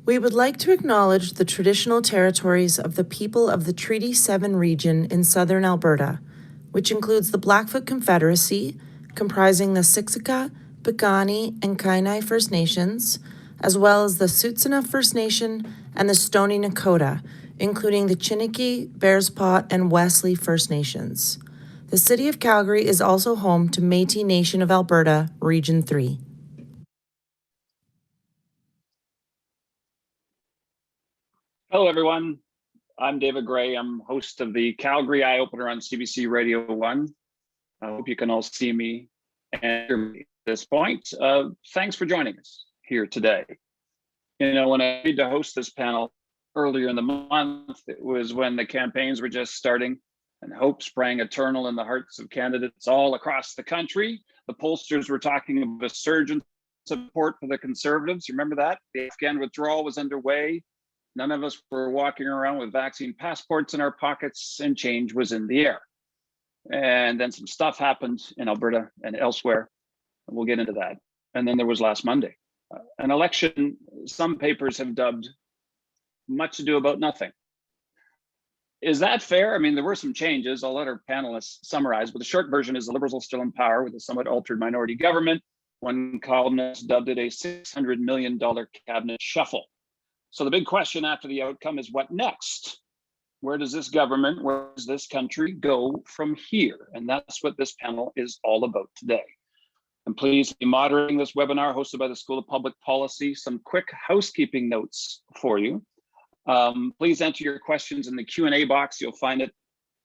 We would like to acknowledge the traditional territories of the people of the Treaty 7 region in southern Alberta, which includes the Blackfoot Confederacy, comprising the Siksika, Piikani, and Kainai First Nations, as well as the Tsuut'ina First Nation and the Stoney Nakoda, including the Chiniki, Bearspaw, and Wesley First Nations. The City of Calgary is also home to Métis Nation of Alberta, Region 3. Hello, everyone. I'm David Gray. I'm host of the Calgary Eye Opener on CBC Radio 1. I hope you can all see me and hear me at this point. Thanks for joining us here today. You know, when I agreed to host this panel earlier in the month, it was when the campaigns were just starting and hope sprang eternal in the hearts of candidates all across the country. The pollsters were talking of a surge in support for the Conservatives. You remember that? The Afghan withdrawal was underway. None of us were walking around with vaccine passports in our pockets, and change was in the air. And then some stuff happened in Alberta and elsewhere. And we'll get into that. And then there was last Monday, an election some papers have dubbed much ado about nothing. Is that fair? I mean, there were some changes. I'll let our panelists summarize, but the short version is the Liberals are still in power with a somewhat altered minority government. One columnist dubbed it a $600 million cabinet shuffle. So the big question after the outcome is what next? Where does this government, where does this country go from here? And that's what this panel is all about today. I'm pleased to be moderating this webinar hosted by the School of Public Policy. Some quick housekeeping notes for you. Please enter your questions in the Q&A box. You'll find it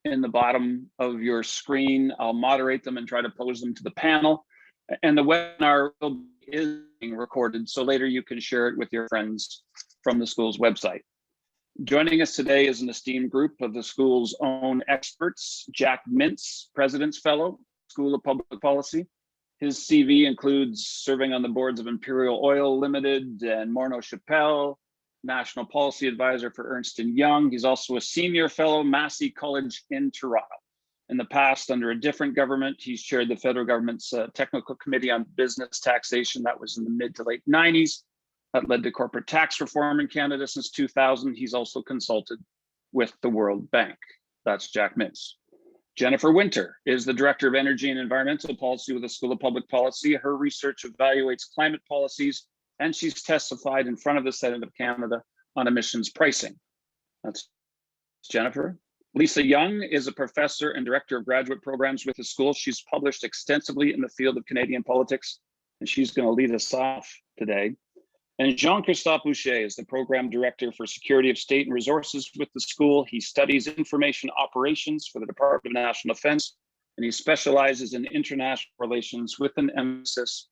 in the bottom of your screen. I'll moderate them and try to pose them to the panel. And the webinar is being recorded, so later you can share it with your friends from the school's website. Joining us today is an esteemed group of the school's own experts. Jack Mintz, President's Fellow, School of Public Policy. His CV includes serving on the boards of Imperial Oil Limited and Morneau Chappell, National Policy Advisor for Ernst & Young. He's also a Senior Fellow, Massey College in Toronto. In the past, under a different government, he's chaired the federal government's Technical Committee on Business Taxation. That was in the mid to late 90s. That led to corporate tax reform in Canada since 2000. He's also consulted with the World Bank. That's Jack Mintz. Jennifer Winter is the Director of Energy and Environmental Policy with the School of Public Policy. Her research evaluates climate policies, and she's testified in front of the Senate of Canada on emissions pricing. That's Jennifer. Lisa Young is a professor and director of graduate programs with the school. She's published extensively in the field of Canadian politics, and she's going to lead us off today. And Jean-Christophe Boucher is the program director for Security of State and Resources with the school. He studies information operations for the Department of National Defense, and he specializes in international relations with an emphasis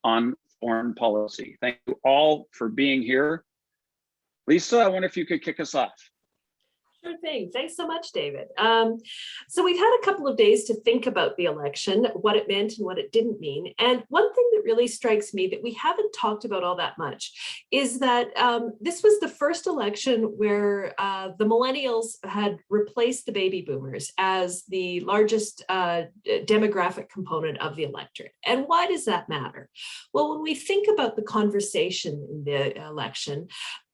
on foreign policy. Thank you all for being here. Lisa, I wonder if you could kick us off. Sure thing. Thanks so much, David. So we've had a couple of days to think about the election, what it meant and what it didn't mean. And one thing that really strikes me that we haven't talked about all that much is that this was the first election where the millennials had replaced the baby boomers as the largest demographic component of the electorate. And why does that matter? Well, when we think about the conversation in the election,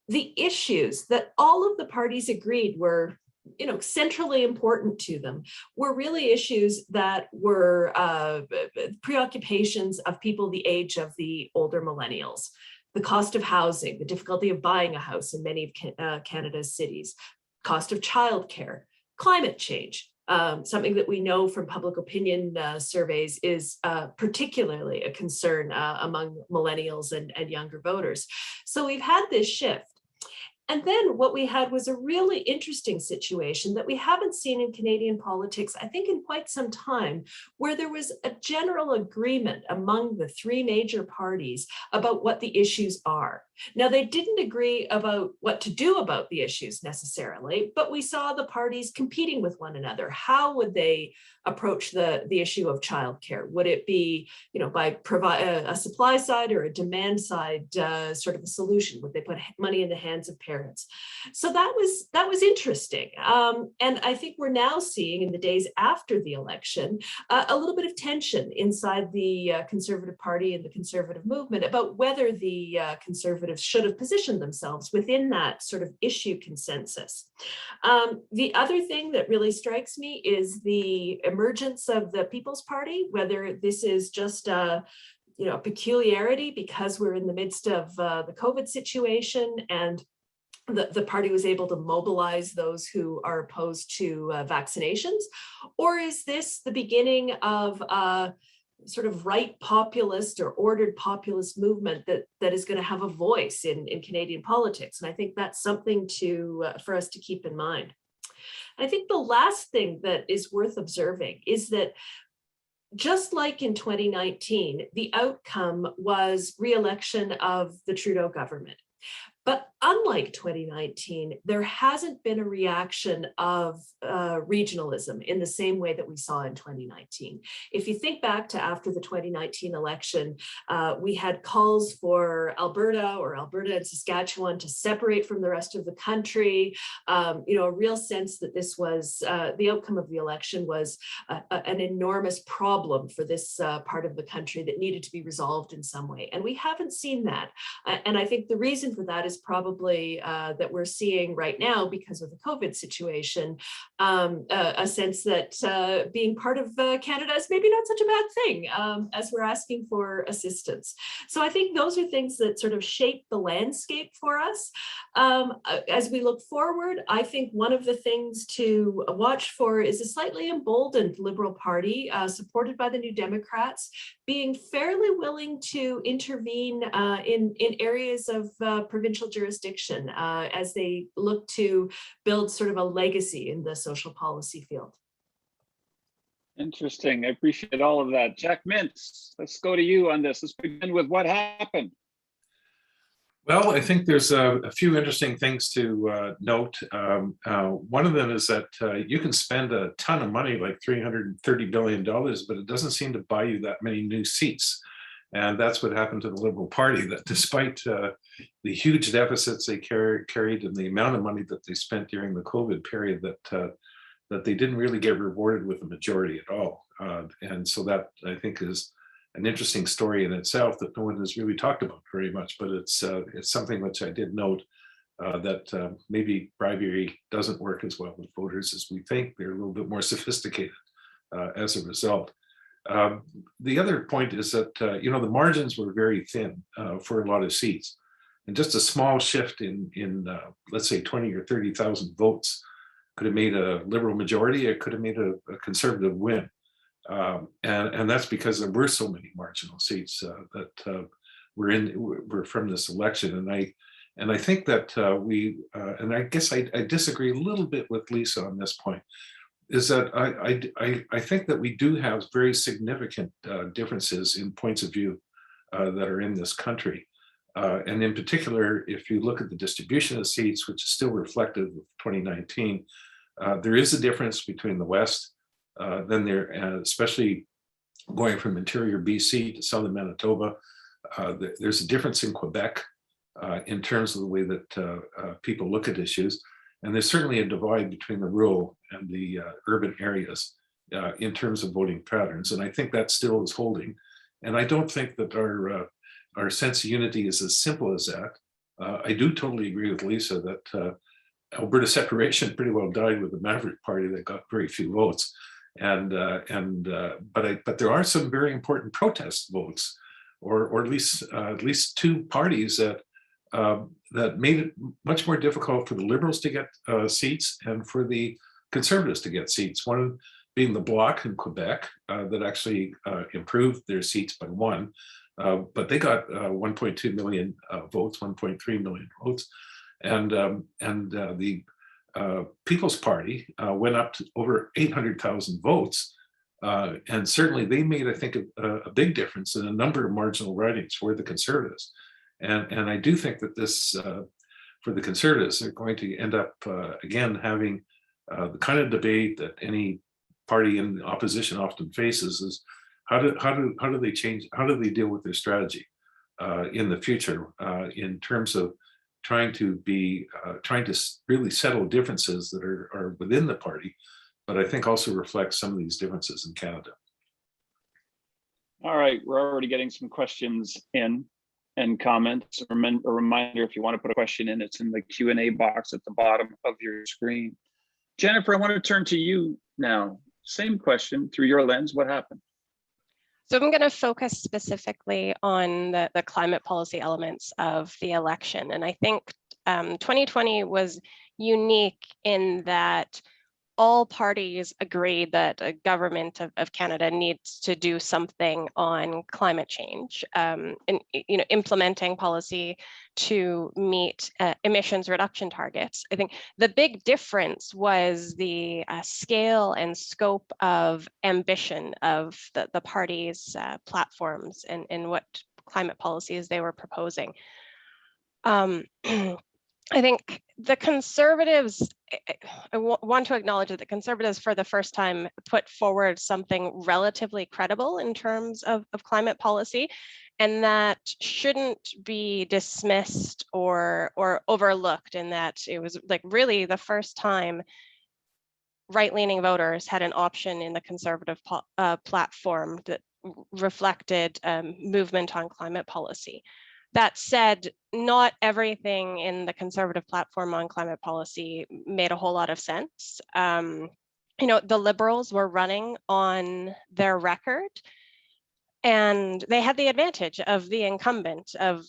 the issues that all of the parties agreed were, centrally important to them were really issues that were preoccupations of people the age of the older millennials. The cost of housing, the difficulty of buying a house in many of Canada's cities, cost of childcare, climate change. Something that we know from public opinion surveys is particularly a concern among millennials and younger voters. So we've had this shift. And then what we had was a really interesting situation that we haven't seen in Canadian politics, I think, in quite some time, where there was a general agreement among the three major parties about what the issues are. Now, they didn't agree about what to do about the issues necessarily, but we saw the parties competing with one another. How would they approach the issue of childcare? Would it be, by provide a supply side or a demand side sort of a solution? Would they put money in the hands of parents? parents. So that was interesting. And I think we're now seeing in the days after the election a little bit of tension inside the Conservative Party and the Conservative movement about whether the Conservatives should have positioned themselves within that sort of issue consensus. The other thing that really strikes me is the emergence of the People's Party, whether this is just a peculiarity because we're in the midst of the COVID situation and the party was able to mobilize those who are opposed to vaccinations, or is this the beginning of a sort of right populist or ordered populist movement that is going to have a voice in Canadian politics? And I think that's something for us to keep in mind. I think the last thing that is worth observing is that just like in 2019, the outcome was re-election of the Trudeau government. But unlike 2019, there hasn't been a reaction of regionalism in the same way that we saw in 2019. If you think back to after the 2019 election, we had calls for Alberta and Saskatchewan to separate from the rest of the country. A real sense that this was the outcome of the election was an enormous problem for this part of the country that needed to be resolved in some way. And we haven't seen that. And I think the reason for that is probably that we're seeing right now, because of the COVID situation, a sense that being part of Canada is maybe not such a bad thing as we're asking for assistance. So I think those are things that sort of shape the landscape for us. As we look forward, I think one of the things to watch for is a slightly emboldened Liberal Party supported by the New Democrats being fairly willing to intervene in areas of provincial jurisdiction as they look to build sort of a legacy in the social policy field. Interesting. I appreciate all of that. Jack Mintz, let's go to you on this. Let's begin with what happened. Well, I think there's a few interesting things to note. One of them is that you can spend a ton of money, like $330 billion, but it doesn't seem to buy you that many new seats. And that's what happened to the Liberal Party, that despite the huge deficits they carried and the amount of money that they spent during the COVID period, that they didn't really get rewarded with a majority at all. And so that, I think, is an interesting story in itself that no one has really talked about very much, but it's something which I did note that maybe bribery doesn't work as well with voters as we think. They're a little bit more sophisticated as a result. The other point is that, the margins were very thin for a lot of seats, and just a small shift in let's say 20 or 30,000 votes could have made a Liberal majority. It could have made a Conservative win. And that's because there were so many marginal seats that were from this election. And I think that and I guess I disagree a little bit with Lisa on this point, is that I think that we do have very significant differences in points of view that are in this country. And in particular, if you look at the distribution of seats, which is still reflective of 2019, there is a difference between the West, then there, especially going from interior BC to southern Manitoba, there's a difference in Quebec in terms of the way that people look at issues. And there's certainly a divide between the rural and the urban areas in terms of voting patterns. And I think that still is holding. And I don't think that our sense of unity is as simple as that. I do totally agree with Lisa that Alberta separation pretty well died with the Maverick Party that got very few votes. But there are some very important protest votes, or at least two parties that made it much more difficult for the Liberals to get seats and for the Conservatives to get seats. One being the Bloc in Quebec that actually improved their seats by one, but they got 1.2 million votes, 1.3 million votes, and the People's Party went up to over 800,000 votes, and certainly they made, I think, a big difference in a number of marginal ridings for the Conservatives. And I do think that this, for the Conservatives, they're going to end up again having the kind of debate that any party in opposition often faces: is how do they change? How do they deal with their strategy in the future in terms of trying to really settle differences that are within the party, but I think also reflects some of these differences in Canada. All right, we're already getting some questions in and comments. A reminder, if you want to put a question in, it's in the Q&A box at the bottom of your screen. Jennifer, I want to turn to you now. Same question through your lens. What happened? So I'm going to focus specifically on the climate policy elements of the election. And I think 2020 was unique in that all parties agreed that a government of Canada needs to do something on climate change, and implementing policy to meet emissions reduction targets. I think the big difference was the scale and scope of ambition of the parties' platforms and what climate policies they were proposing. I think the Conservatives, I want to acknowledge that the Conservatives for the first time put forward something relatively credible in terms of climate policy, and that shouldn't be dismissed or overlooked, in that it was like really the first time right-leaning voters had an option in the Conservative platform that reflected movement on climate policy. That said, not everything in the Conservative platform on climate policy made a whole lot of sense. The Liberals were running on their record, and they had the advantage of the incumbent, of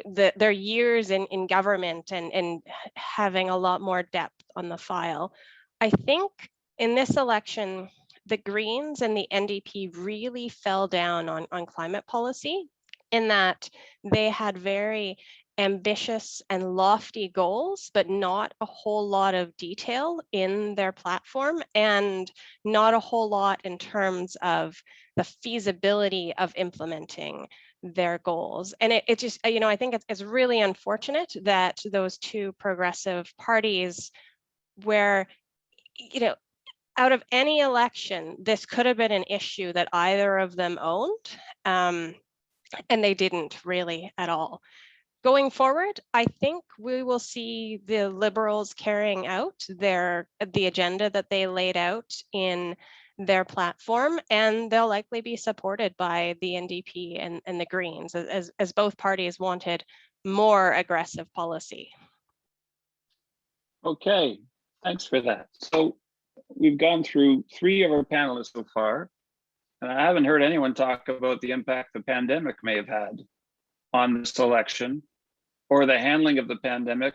their years in government and having a lot more depth on the file. I think in this election, the Greens and the NDP really fell down on climate policy, in that they had very ambitious and lofty goals, but not a whole lot of detail in their platform, and not a whole lot in terms of the feasibility of implementing their goals. And it just, I think it's really unfortunate that those two progressive parties, where, out of any election, this could have been an issue that either of them owned. And they didn't really at all. Going forward, I think we will see the Liberals carrying out the agenda that they laid out in their platform, and they'll likely be supported by the NDP and the Greens, as both parties wanted more aggressive policy. Okay, thanks for that. So we've gone through 3 of our panelists so far. And I haven't heard anyone talk about the impact the pandemic may have had on this election, or the handling of the pandemic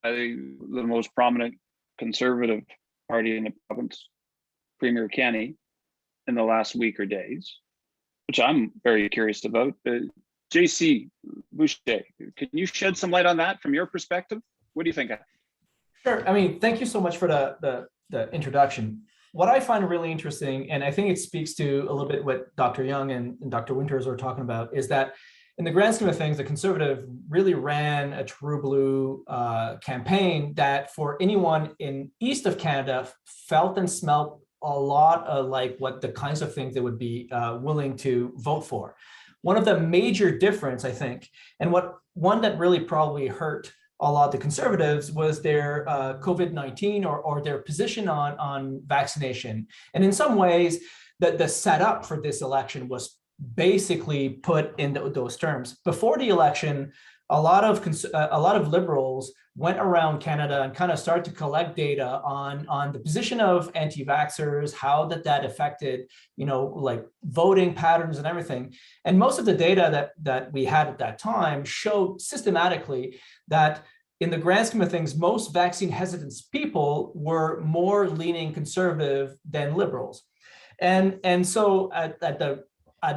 by the most prominent Conservative party in the province, Premier Kenney, in the last week or days, which I'm very curious about. JC Boucher, can you shed some light on that from your perspective? What do you think? Sure. I mean, thank you so much for the introduction. What I find really interesting, and I think it speaks to a little bit what Dr. Young and Dr. Winters were talking about, is that in the grand scheme of things, the Conservative really ran a true blue campaign that, for anyone in east of Canada, felt and smelled a lot like what the kinds of things they would be willing to vote for. One of the major difference, I think, and one that really probably hurt a lot of the Conservatives, was their COVID-19 or their position on vaccination. And in some ways, the setup for this election was basically put in those terms. Before the election, a lot of Liberals went around Canada and kind of started to collect data on the position of anti-vaxxers, how that affected, like voting patterns and everything. And most of the data that we had at that time showed systematically that, in the grand scheme of things, most vaccine hesitant people were more leaning conservative than Liberals. And so at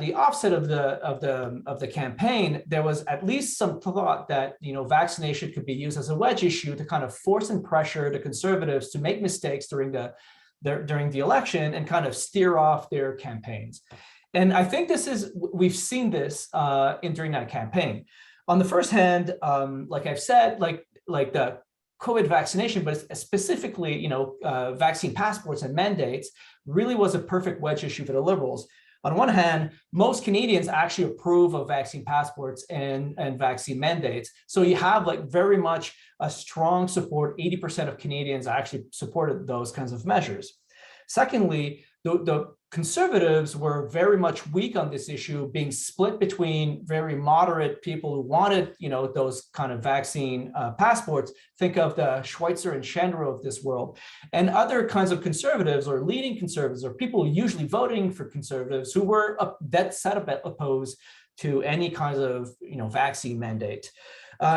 the offset of the campaign, there was at least some thought that vaccination could be used as a wedge issue to kind of force and pressure the Conservatives to make mistakes during the election and kind of steer off their campaigns. And I think we've seen this during that campaign. On the first hand, like I've said, like the COVID vaccination, but specifically, vaccine passports and mandates really was a perfect wedge issue for the Liberals. On one hand, most Canadians actually approve of vaccine passports and vaccine mandates. So you have like very much a strong support. 80% of Canadians actually supported those kinds of measures. Secondly, the Conservatives were very much weak on this issue, being split between very moderate people who wanted, those kind of vaccine passports. Think of the Schweitzer and Shandro of this world, and other kinds of conservatives or leading conservatives or people usually voting for conservatives who were dead set opposed to any kind of, vaccine mandate.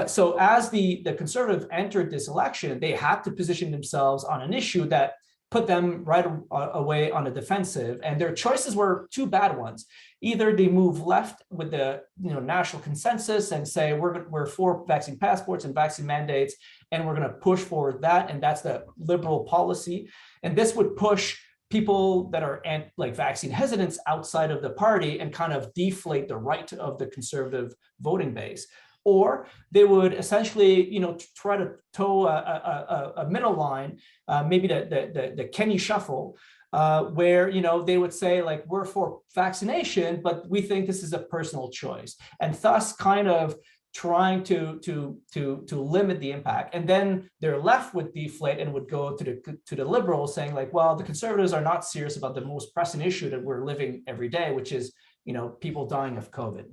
So as the Conservatives entered this election, they had to position themselves on an issue that put them right away on the defensive, and their choices were two bad ones. Either they move left with the national consensus and say we're for vaccine passports and vaccine mandates, and we're going to push forward that, and that's the liberal policy. And this would push people that are vaccine hesitants outside of the party and kind of deflate the right of the conservative voting base. Or they would essentially, try to toe a middle line, maybe the Kenny shuffle, where they would say like we're for vaccination, but we think this is a personal choice, and thus kind of trying to limit the impact. And then their left would deflate and would go to the liberals, saying like, well, the Conservatives are not serious about the most pressing issue that we're living every day, which is people dying of COVID.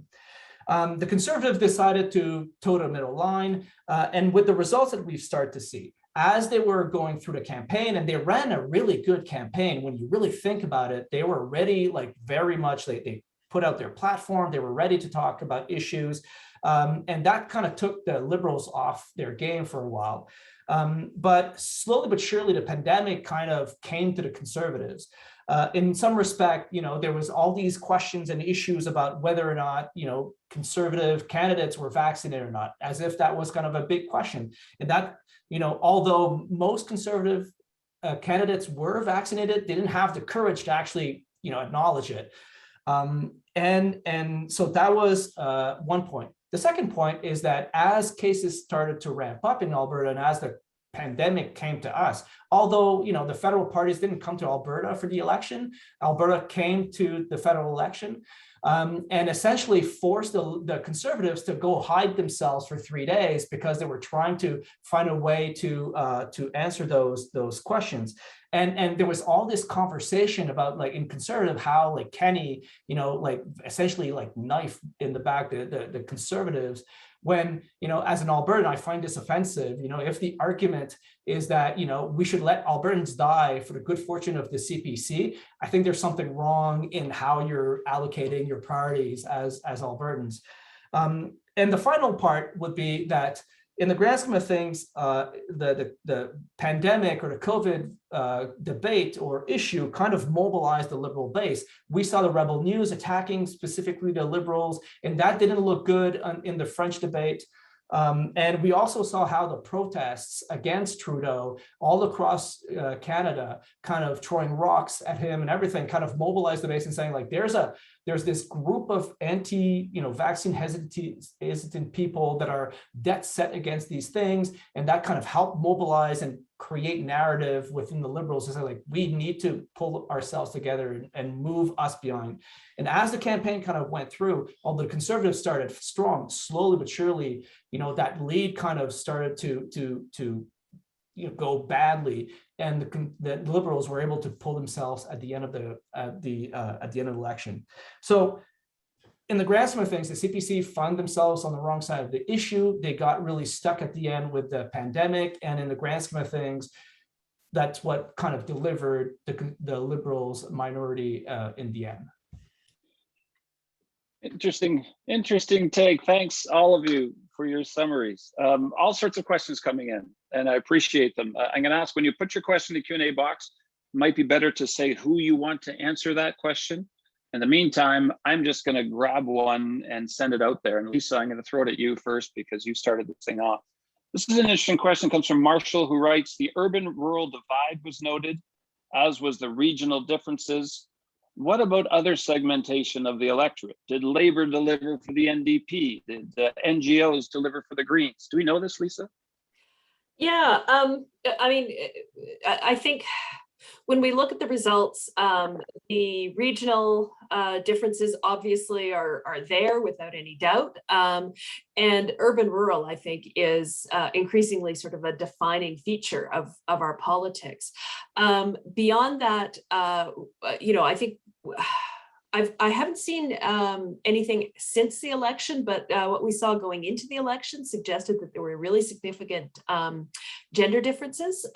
The Conservatives decided to toe the middle line, and with the results that we've started to see, as they were going through the campaign, and they ran a really good campaign. When you really think about it, they were ready, very much, they put out their platform, they were ready to talk about issues, and that kind of took the Liberals off their game for a while. But slowly but surely, the pandemic kind of came to the Conservatives. In some respect, there was all these questions and issues about whether or not, conservative candidates were vaccinated or not, as if that was kind of a big question. And that, although most conservative candidates were vaccinated, they didn't have the courage to actually, acknowledge it. And so that was one point. The second point is that as cases started to ramp up in Alberta and as the pandemic came to us, although the federal parties didn't come to Alberta for the election, Alberta came to the federal election, and essentially forced the Conservatives to go hide themselves for 3 days because they were trying to find a way to answer those questions. And there was all this conversation about in Conservative how Kenny, essentially knife in the back the Conservatives. When, as an Albertan, I find this offensive. If the argument is that, we should let Albertans die for the good fortune of the CPC, I think there's something wrong in how you're allocating your priorities as Albertans. And the final part would be that in the grand scheme of things, the pandemic or the COVID debate or issue kind of mobilized the Liberal base. We saw the Rebel News attacking specifically the Liberals, and that didn't look good in the French debate. And we also saw how the protests against Trudeau all across Canada, kind of throwing rocks at him and everything, kind of mobilized the base and saying there's this group of vaccine hesitant people that are dead set against these things, and that kind of helped mobilize and create narrative within the Liberals to say we need to pull ourselves together and move us behind. And as the campaign kind of went through, although the Conservatives started strong, slowly but surely, that lead kind of started to go badly, and the Liberals were able to pull themselves at the end of the election. So in the grand scheme of things, the CPC found themselves on the wrong side of the issue. They got really stuck at the end with the pandemic, and in the grand scheme of things, that's what kind of delivered the Liberals' minority in the end. Interesting take. Thanks all of you for your summaries. All sorts of questions coming in, and I appreciate them. I'm going to ask, when you put your question in the Q&A box, it might be better to say who you want to answer that question. In the meantime, I'm just going to grab one and send it out there. And Lisa, I'm going to throw it at you first because you started this thing off. This is an interesting question. It comes from Marshall, who writes, the urban-rural divide was noted, as was the regional differences. What about other segmentation of the electorate? Did Labour deliver for the NDP? Did the NGOs deliver for the Greens? Do we know this, Lisa? Yeah, I mean, I think When we look at the results, the regional differences obviously are there without any doubt. And urban-rural, I think, is increasingly sort of a defining feature of our politics. Beyond that, I think I haven't seen anything since the election, but what we saw going into the election suggested that there were really significant gender differences.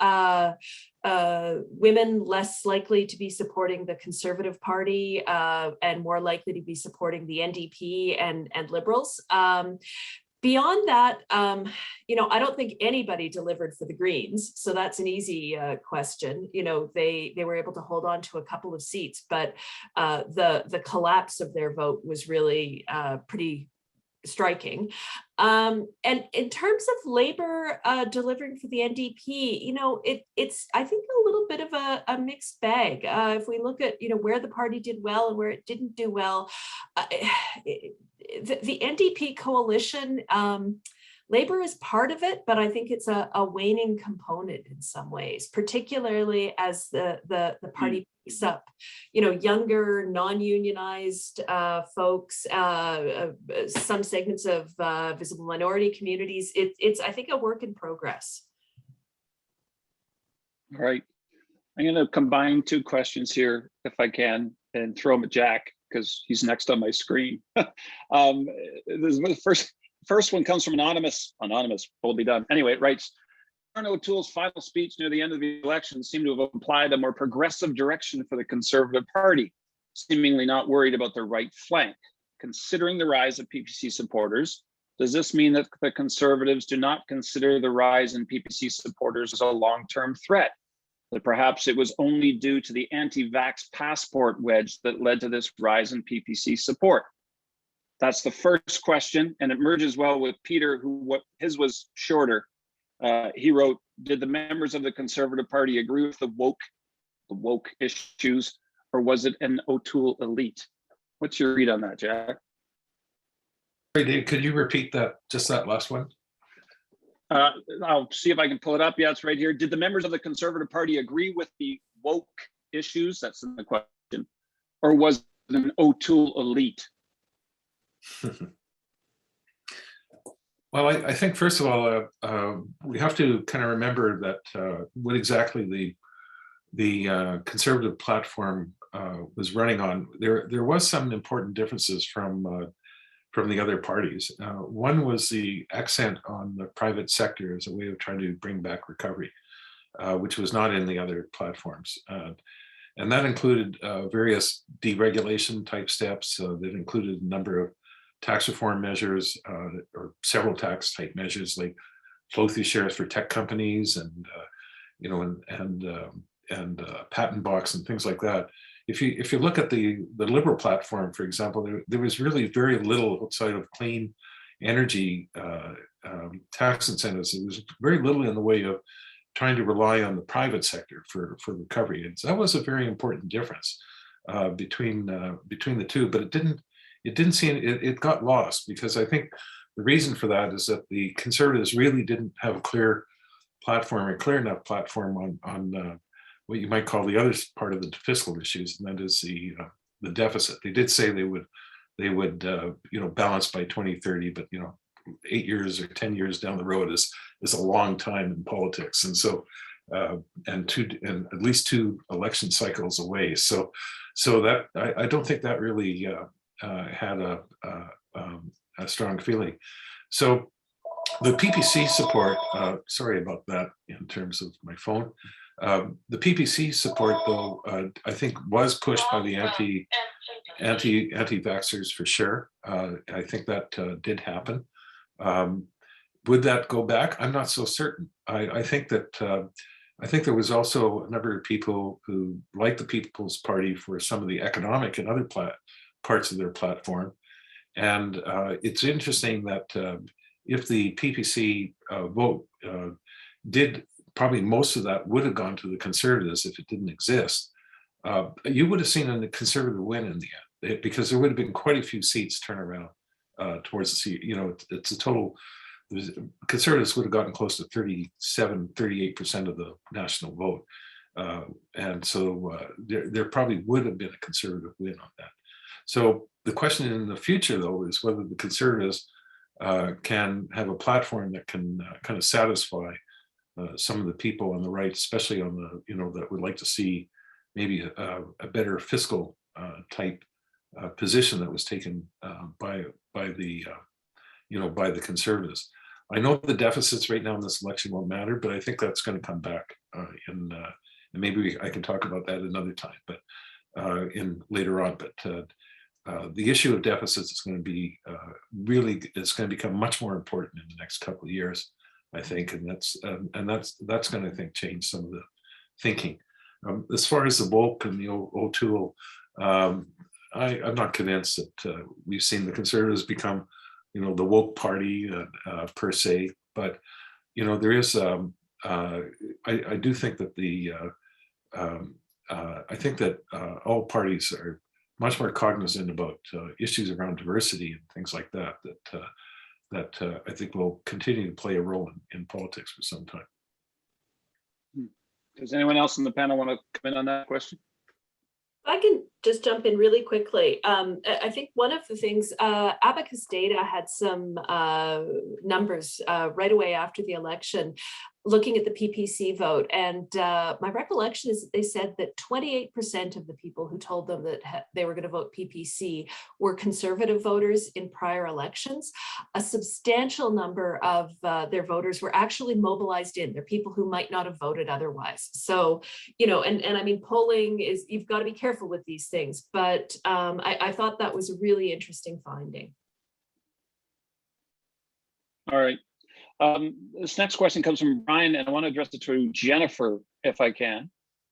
Women less likely to be supporting the Conservative Party and more likely to be supporting the NDP and Liberals. Beyond that, I don't think anybody delivered for the Greens, so that's an easy question. They were able to hold on to a couple of seats, but the collapse of their vote was really pretty striking. And in terms of Labour delivering for the NDP, it's I think a little bit of a mixed bag. If we look at where the party did well and where it didn't do well, the NDP coalition, Labour is part of it, but I think it's a waning component in some ways, particularly as the party picks up, younger, non-unionized folks, some segments of visible minority communities. It's I think a work in progress. All right. I'm going to combine two questions here, if I can, and throw them at Jack, because he's next on my screen. The first one comes from Anonymous, boldly done. Anyway, it writes, Erin O'Toole's final speech near the end of the election seemed to have implied a more progressive direction for the Conservative Party, seemingly not worried about the right flank. Considering the rise of PPC supporters, does this mean that the Conservatives do not consider the rise in PPC supporters as a long-term threat? That perhaps it was only due to the anti-vax passport wedge that led to this rise in PPC support? That's the first question, and it merges well with Peter, who his was shorter. He wrote, did the members of the Conservative Party agree with the woke issues, or was it an O'Toole elite? What's your read on that, Jack? Hey, Dave, could you repeat that, just that last one? I'll see if I can pull it up. Yeah, it's right here. Did the members of the Conservative Party agree with the woke issues? That's the question. Or was it an O'Toole elite? Well, I think, first of all, we have to kind of remember that what exactly the Conservative platform was running on. There was some important differences from the other parties. One was the accent on the private sector as a way of trying to bring back recovery, which was not in the other platforms. And that included various deregulation type steps that included a number of tax reform measures or several tax type measures like flow-through shares for tech companies and patent box and things like that. If you look at the Liberal platform, for example, there was really very little outside of clean energy tax incentives. There was very little in the way of trying to rely on the private sector for recovery. And so that was a very important difference between the two. But it got lost, because I think the reason for that is that the Conservatives really didn't have a clear enough platform on what you might call the other part of the fiscal issues, and that is the deficit. They did say they would balance by 2030, but 8 years or 10 years down the road is a long time in politics, and so and at least 2 election cycles away. So that I don't think that really had a strong feeling. So the PPC support, sorry about that in terms of my phone. The PPC support, though, I think was pushed by the anti-vaxxers for sure. I think that did happen. Would that go back? I'm not so certain. I think there was also a number of people who liked the People's Party for some of the economic and other parts of their platform. And it's interesting that if the PPC vote did, probably most of that would have gone to the Conservatives if it didn't exist. You would have seen a Conservative win in the end, because there would have been quite a few seats turn around towards the seat. It's a total, Conservatives would have gotten close to 37, 38% of the national vote. And so there probably would have been a Conservative win on that. So the question in the future, though, is whether the Conservatives can have a platform that can kind of satisfy some of the people on the right, especially on the, that would like to see maybe a better fiscal type position that was taken by the Conservatives. I know the deficits right now in this election won't matter, but I think that's going to come back and maybe I can talk about that another time, but later on. But the issue of deficits is going to be it's going to become much more important in the next couple of years, I think, and that's going to, I think, change some of the thinking. As far as the woke and the O'Toole, I'm not convinced that we've seen the Conservatives become, the woke party per se, but there is. I do think that I think that all parties are much more cognizant about issues around diversity and things like that. That I think will continue to play a role in politics for some time. Does anyone else in the panel want to come in on that question? I can just jump in really quickly. I think one of the things, Abacus Data had some numbers right away after the election, looking at the PPC vote. And my recollection is that they said that 28% of the people who told them that they were going to vote PPC were Conservative voters in prior elections. A substantial number of their voters were actually mobilized in. They're people who might not have voted otherwise. So, and I mean, polling is, you've got to be careful with these things, but I thought that was a really interesting finding. All right. This next question comes from Brian, and I want to address it to Jennifer, if I can.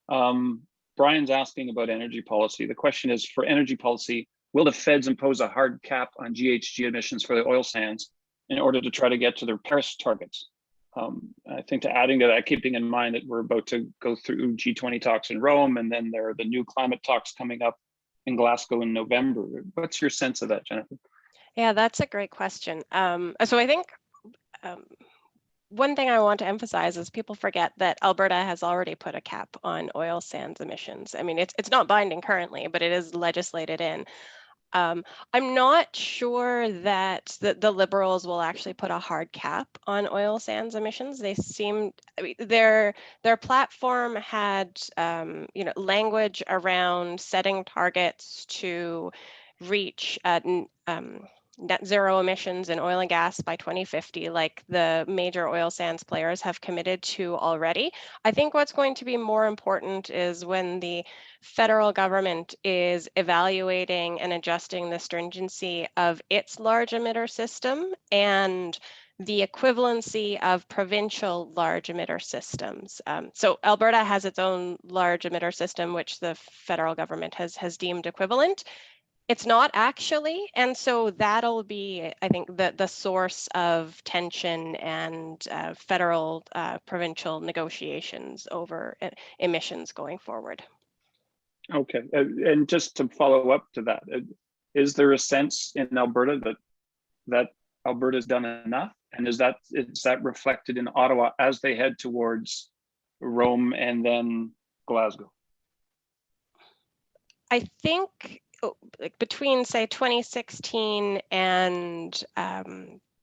Brian's asking about energy policy. The question is, for energy policy, will the feds impose a hard cap on GHG emissions for the oil sands in order to try to get to their Paris targets? I think adding to that, keeping in mind that we're about to go through G20 talks in Rome, and then there are the new climate talks coming up in Glasgow in November. What's your sense of that, Jennifer? Yeah, that's a great question. So I think one thing I want to emphasize is people forget that Alberta has already put a cap on oil sands emissions. I mean, it's not binding currently, but it is legislated in. I'm not sure that the Liberals will actually put a hard cap on oil sands emissions. They seem, their platform had language around setting targets to reach net zero emissions in oil and gas by 2050, like the major oil sands players have committed to already. I think what's going to be more important is when the federal government is evaluating and adjusting the stringency of its large emitter system and the equivalency of provincial large emitter systems. So Alberta has its own large emitter system, which the federal government has deemed equivalent. It's not actually, and so that'll be, I think, the source of tension and federal provincial negotiations over emissions going forward. Okay, and just to follow up to that, is there a sense in Alberta that Alberta's done enough, and is that reflected in Ottawa as they head towards Rome and then Glasgow? I think between, say, 2016 and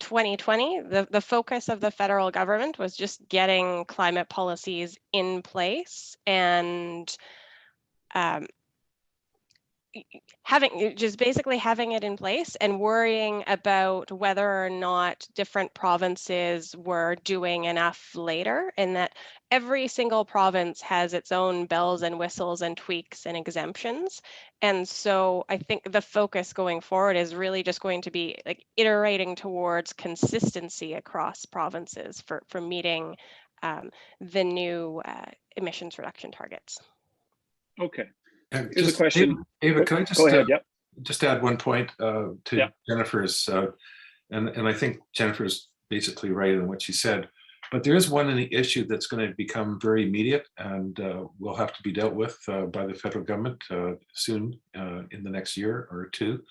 2020, the focus of the federal government was just getting climate policies in place and basically having it in place and worrying about whether or not different provinces were doing enough later, and that every single province has its own bells and whistles and tweaks and exemptions. And so I think the focus going forward is really just going to be like iterating towards consistency across provinces for meeting the new emissions reduction targets. Okay. Here's a question. Ava, can I just go ahead? Yep. Just add one point to Jennifer's, and I think Jennifer's basically right in what she said, but there is one issue that's going to become very immediate and will have to be dealt with by the federal government soon in the next year or two,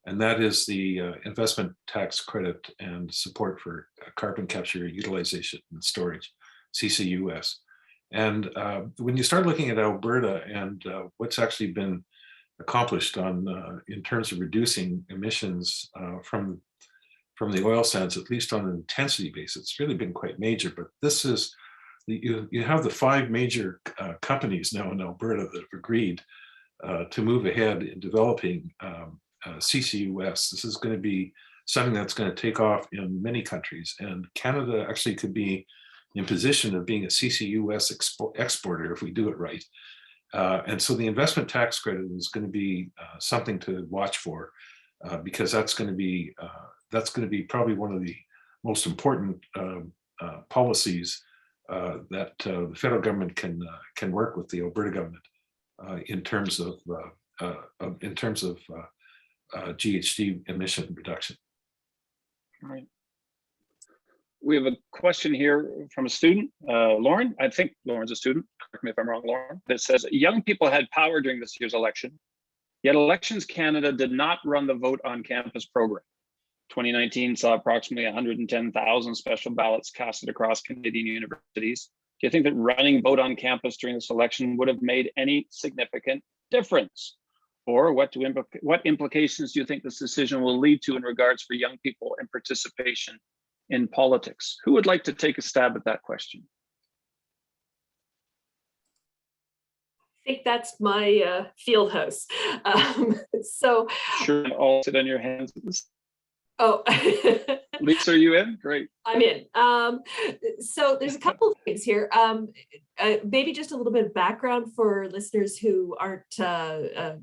and that is the investment tax credit and support for carbon capture, utilization, and storage, CCUS. And when you start looking at Alberta and what's actually been accomplished on in terms of reducing emissions from the oil sands, at least on an intensity basis, it's really been quite major. But this is, you have the 5 major companies now in Alberta that have agreed to move ahead in developing CCUS. This is going to be something that's going to take off in many countries, and Canada actually could be in position of being a CCUS exporter if we do it right. And so the investment tax credit is going to be something to watch for, because that's going to be probably one of the most important policies that the federal government can work with the Alberta government in terms of GHG emission reduction. All right. We have a question here from a student, Lauren. I think Lauren's a student. Correct me if I'm wrong, Lauren. That says, young people had power during this year's election, yet Elections Canada did not run the vote on campus program. 2019 saw approximately 110,000 special ballots casted across Canadian universities. Do you think that running vote on campus during this election would have made any significant difference? Or what implications do you think this decision will lead to in regards for young people and participation in politics? Who would like to take a stab at that question? I think that's my field house. So sure, I'll sit on your hands. Oh, Lisa, are you in? Great. I'm in. So there's a couple of things here. Maybe just a little bit of background for listeners who aren't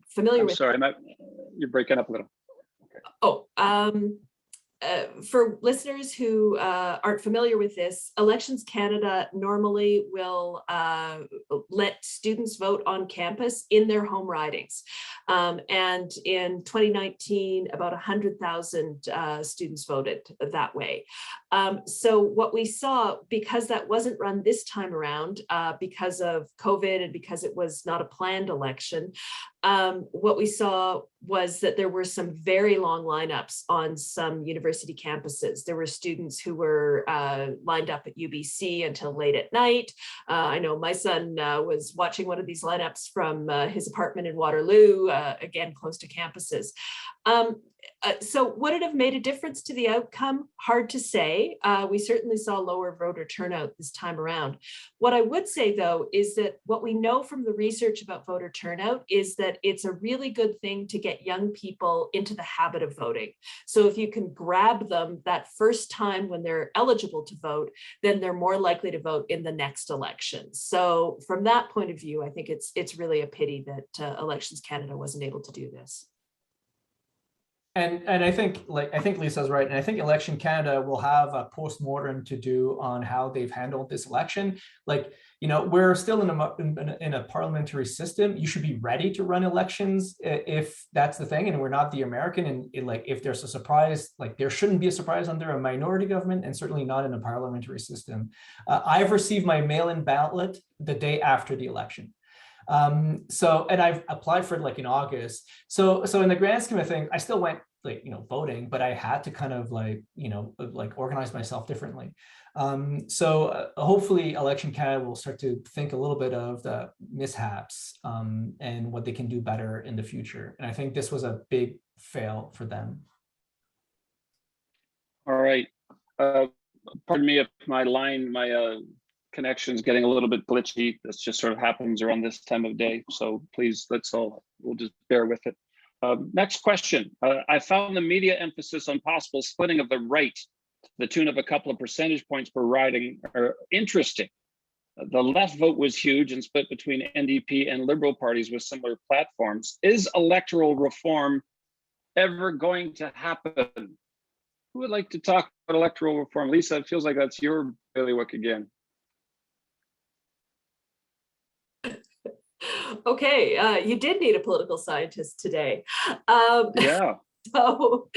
familiar with. Sorry, you're breaking up a little. Okay. Oh, for listeners who aren't familiar with this, Elections Canada normally will let students vote on campus in their home ridings. And in 2019, about 100,000 students voted that way. So what we saw, because that wasn't run this time around, because of COVID and because it was not a planned election, what we saw was that there were some very long lineups on some university campuses. There were students who were lined up at UBC until late at night. I know my son was watching one of these lineups from his apartment in Waterloo, again, close to campuses. So would it have made a difference to the outcome? Hard to say. We certainly saw lower voter turnout this time around. What I would say, though, is that what we know from the research about voter turnout is that it's a really good thing to get young people into the habit of voting. So if you can grab them that first time when they're eligible to vote, then they're more likely to vote in the next election. So from that point of view, I think it's really a pity that Elections Canada wasn't able to do this. And I think Lisa's right, and I think Election Canada will have a post-mortem to do on how they've handled this election. Like, you know, we're still in a parliamentary system. You should be ready to run elections if that's the thing, and we're not the American. And like, if there's a surprise, like there shouldn't be a surprise under a minority government, and certainly not in a parliamentary system. I've received my mail-in ballot the day after the election. And I've applied for it like in August. So in the grand scheme of things, I still went like, voting, but I had to kind of like organize myself differently. So hopefully Election Canada will start to think a little bit of the mishaps and what they can do better in the future. And I think this was a big fail for them. All right. Pardon me if my connection's getting a little bit glitchy. This just sort of happens around this time of day. So please, we'll just bear with it. Next question. I found the media emphasis on possible splitting of the right to the tune of a couple of percentage points per riding are interesting. The left vote was huge and split between NDP and Liberal parties with similar platforms. Is electoral reform ever going to happen? Who would like to talk about electoral reform? Lisa, it feels like that's your bailiwick again. Okay, you did need a political scientist today. Yeah. So,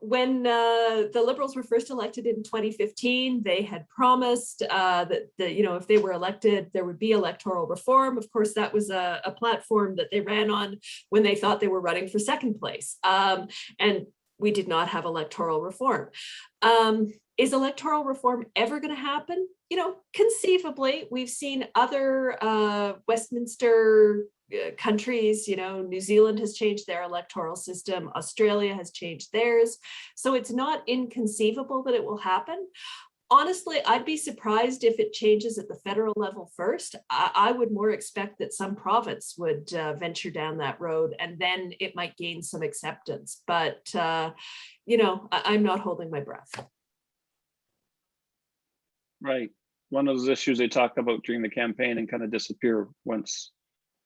when the Liberals were first elected in 2015, they had promised that if they were elected, there would be electoral reform. Of course, that was a platform that they ran on when they thought they were running for second place. And we did not have electoral reform. Is electoral reform ever going to happen? You know, conceivably. We've seen other Westminster countries, you know, New Zealand has changed their electoral system, Australia has changed theirs. So it's not inconceivable that it will happen. Honestly, I'd be surprised if it changes at the federal level first. I would more expect that some province would venture down that road, and then it might gain some acceptance. But, you know, I'm not holding my breath. Right. One of those issues they talk about during the campaign and kind of disappear once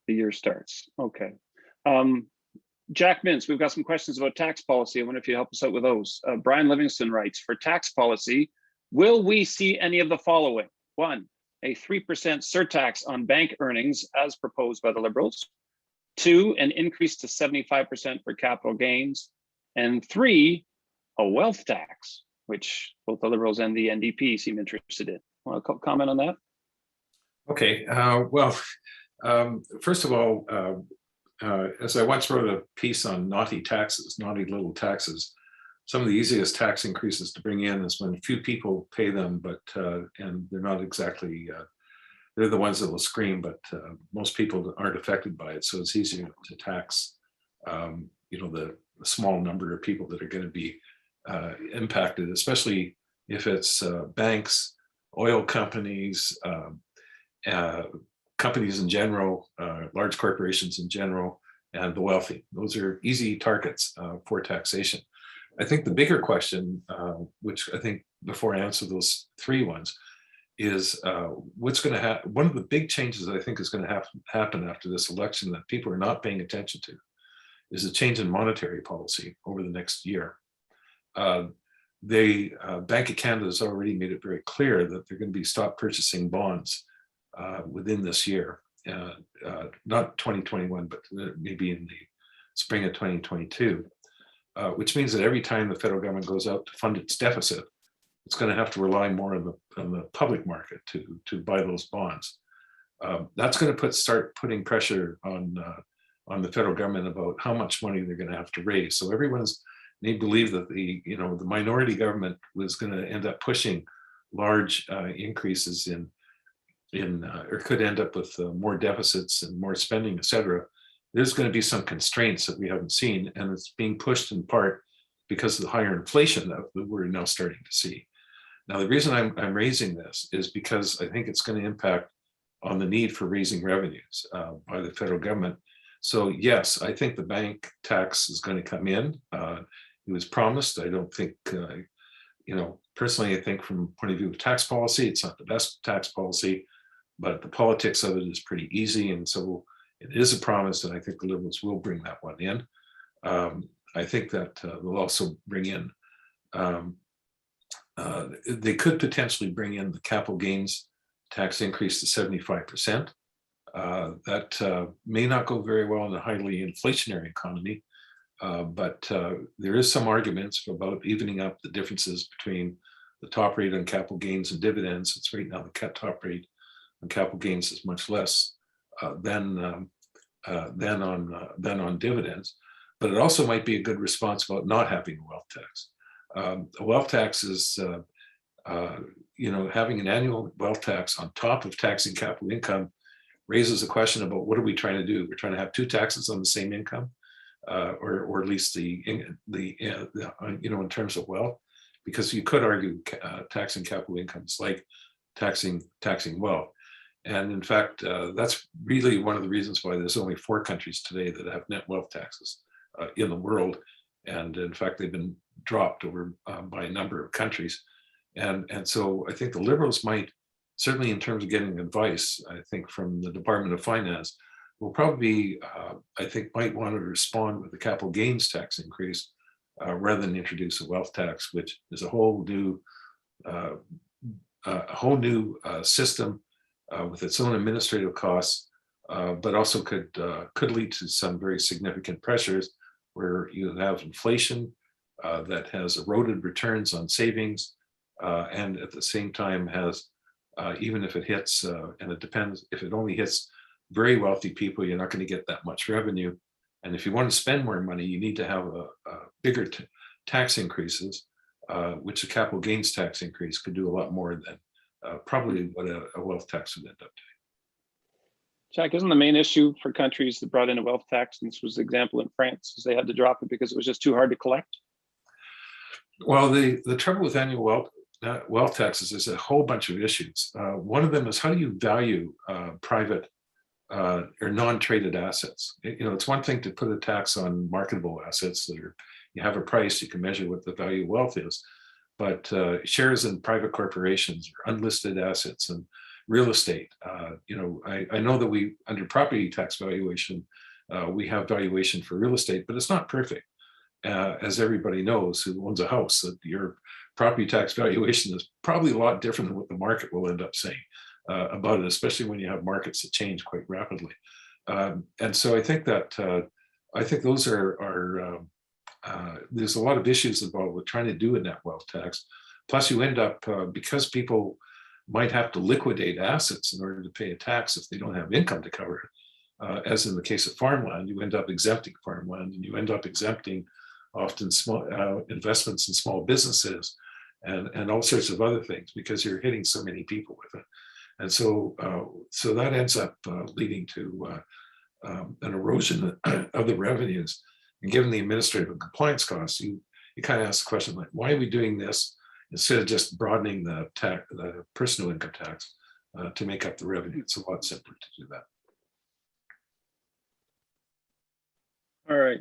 the year starts. Okay. Jack Mintz, we've got some questions about tax policy. I wonder if you help us out with those. Brian Livingston writes, for tax policy, will we see any of the following? 1, a 3% surtax on bank earnings as proposed by the Liberals. 2, an increase to 75% for capital gains. And 3, a wealth tax, which both the Liberals and the NDP seem interested in. Want to comment on that? Okay, first of all, as I once wrote a piece on naughty taxes, naughty little taxes, some of the easiest tax increases to bring in is when few people pay them, but and they're not exactly, they're the ones that will scream, but most people aren't affected by it. So it's easier to tax, you know, the small number of people that are going to be impacted, especially if it's banks, oil companies, companies in general, large corporations in general, and the wealthy. Those are easy targets for taxation. I think the bigger question, which I think before I answer those 3 ones, is what's going to happen. One of the big changes that I think is going to happen after this election that people are not paying attention to is a change in monetary policy over the next year. The Bank of Canada has already made it very clear that they're going to be stop purchasing bonds within this year, not 2021, but maybe in the spring of 2022, which means that every time the federal government goes out to fund its deficit, it's going to have to rely more on the public market to buy those bonds. That's going to start putting pressure on the federal government about how much money they're going to have to raise. So they believe that the minority government was going to end up pushing large increases or could end up with more deficits and more spending, et cetera. There's going to be some constraints that we haven't seen, and it's being pushed in part because of the higher inflation that we're now starting to see. Now, the reason I'm raising this is because I think it's going to impact on the need for raising revenues by the federal government. So yes, I think the bank tax is going to come in. It was promised. I don't think, you know, personally, I think from the point of view of tax policy, it's not the best tax policy, but the politics of it is pretty easy. And so it is a promise, and I think the Liberals will bring that one in. I think that they'll also bring in, they could potentially bring in the capital gains tax increase to 75%. That may not go very well in a highly inflationary economy, but there is some arguments about evening up the differences between the top rate on capital gains and dividends. It's right now the top rate on capital gains is much less than on dividends, but it also might be a good response about not having a wealth tax. A wealth tax is, you know, having an annual wealth tax on top of taxing capital income raises a question about what are we trying to do? We're trying to have 2 taxes on the same income, or at least you know, in terms of wealth, because you could argue taxing capital income is like taxing wealth. And in fact, that's really one of the reasons why there's only 4 countries today that have net wealth taxes in the world. And in fact, they've been dropped over by a number of countries. And so I think the Liberals might, certainly in terms of getting advice, I think from the Department of Finance, will probably, I think, might want to respond with the capital gains tax increase rather than introduce a wealth tax, which is a whole new system with its own administrative costs, but also could lead to some very significant pressures where you have inflation that has eroded returns on savings, and at the same time has, even if it hits, and it depends, if it only hits very wealthy people, you're not going to get that much revenue. And if you want to spend more money, you need to have a bigger tax increases which a capital gains tax increase could do a lot more than probably what a wealth tax would end up doing. Jack, isn't the main issue for countries that brought in a wealth tax, and this was the example in France, is they had to drop it because it was just too hard to collect? Well, the trouble with annual wealth taxes is a whole bunch of issues. One of them is, how do you value private or non-traded assets? It's one thing to put a tax on marketable assets that are, you have a price, you can measure what the value of wealth is, but shares in private corporations or unlisted assets and real estate. I know that we, under property tax valuation, we have valuation for real estate, but it's not perfect. As everybody knows who owns a house, that your property tax valuation is probably a lot different than what the market will end up saying about it, especially when you have markets that change quite rapidly. And so I think that those are there's a lot of issues involved with trying to do a net wealth tax. Plus, you end up because people might have to liquidate assets in order to pay a tax if they don't have income to cover it. As in the case of farmland, you end up exempting farmland, and you end up exempting often small investments in small businesses and all sorts of other things, because you're hitting so many people with it. And so that ends up leading to an erosion of the revenues. And given the administrative and compliance costs, you kind of ask the question, like, why are we doing this instead of just broadening the personal income tax to make up the revenue? It's a lot simpler to do that. All right,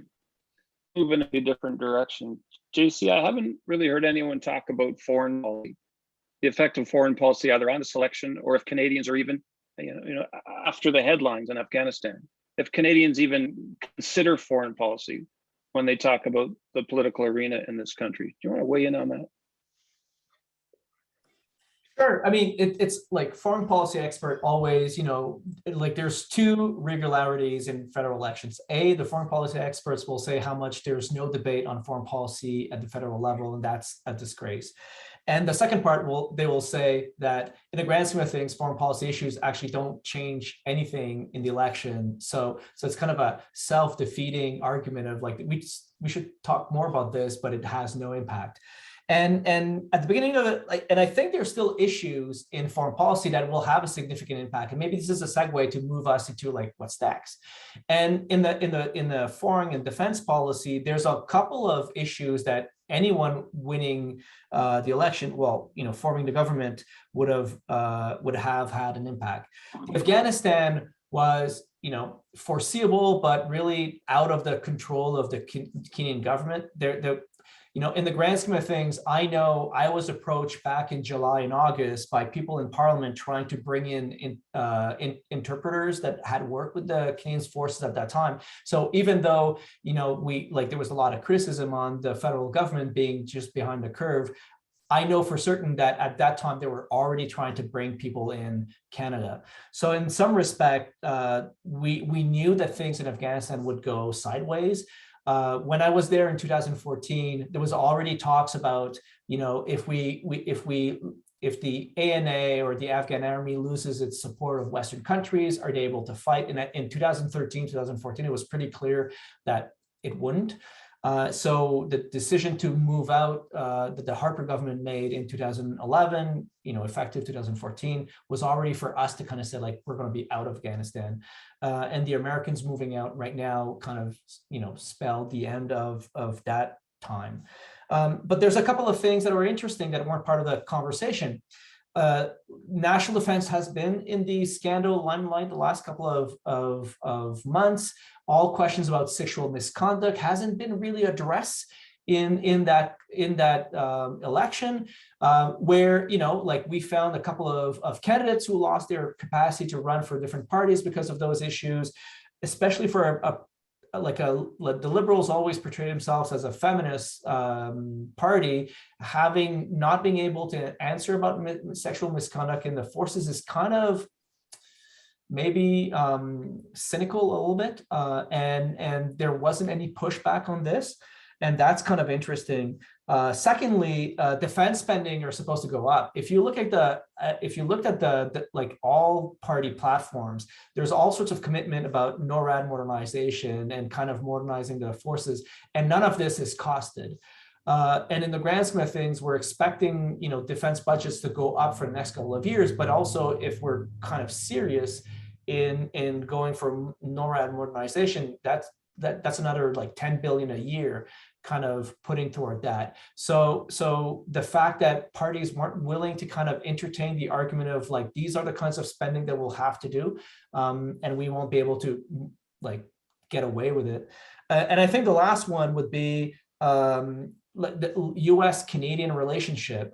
moving in a different direction. JC, I haven't really heard anyone talk about foreign policy, the effect of foreign policy either on the selection, or if Canadians are even, after the headlines in Afghanistan, if Canadians even consider foreign policy when they talk about the political arena in this country. Do you want to weigh in on that? Sure. I mean, it's like foreign policy expert always, like there's two regularities in federal elections. A, the foreign policy experts will say how much there's no debate on foreign policy at the federal level, and that's a disgrace. And the second part, they will say that in the grand scheme of things, foreign policy issues actually don't change anything in the election. So it's kind of a self-defeating argument of like, we should talk more about this, but it has no impact. And at the beginning of it, and I think there's still issues in foreign policy that will have a significant impact. And maybe this is a segue to move us into like what's next. And in the foreign and defense policy, there's a couple of issues that anyone winning the election, forming the government would have had an impact. Afghanistan was, foreseeable, but really out of the control of the Kenyan government. In the grand scheme of things, I know I was approached back in July and August by people in Parliament trying to bring in interpreters that had worked with the Canadian forces at that time. So even though there was a lot of criticism on the federal government being just behind the curve, I know for certain that at that time they were already trying to bring people in Canada. So in some respect, we knew that things in Afghanistan would go sideways. When I was there in 2014, there was already talks about, if the ANA or the Afghan army loses its support of Western countries, are they able to fight? And in 2013, 2014, it was pretty clear that it wouldn't. So the decision to move out that the Harper government made in 2011, effective 2014, was already for us to kind of say, like, we're going to be out of Afghanistan. And the Americans moving out right now kind of, spelled the end of that time. But there's a couple of things that were interesting that weren't part of the conversation. National defense has been in the scandal limelight the last couple of months. All questions about sexual misconduct hasn't been really addressed in that election, where we found a couple of candidates who lost their capacity to run for different parties because of those issues, especially for the Liberals always portray themselves as a feminist party. Not being able to answer about sexual misconduct in the forces is kind of maybe cynical a little bit, and there wasn't any pushback on this, and that's kind of interesting. Secondly, defense spending are supposed to go up. If you looked at the all party platforms, there's all sorts of commitment about NORAD modernization and kind of modernizing the forces, and none of this is costed. And in the grand scheme of things, we're expecting, defense budgets to go up for the next couple of years, but also if we're kind of serious in going for NORAD modernization, that's another like 10 billion a year kind of putting toward that. So the fact that parties weren't willing to kind of entertain the argument of like, these are the kinds of spending that we'll have to do, and we won't be able to like get away with it. And I think the last one would be the US-Canadian relationship.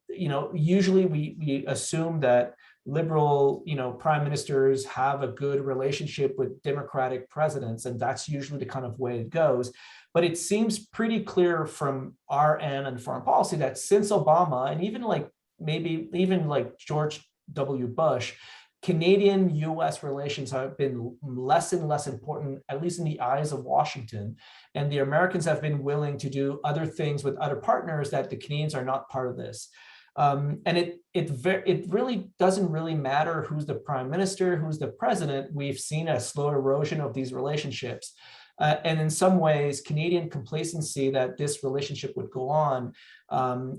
Usually we assume that liberal, prime ministers have a good relationship with democratic presidents, and that's usually the kind of way it goes. But it seems pretty clear from our end and foreign policy that since Obama, and even like maybe even like George W. Bush, Canadian-US relations have been less and less important, at least in the eyes of Washington. And the Americans have been willing to do other things with other partners that the Canadians are not part of this. And it really doesn't really matter who's the prime minister, who's the president. We've seen a slow erosion of these relationships. And in some ways, Canadian complacency that this relationship would go on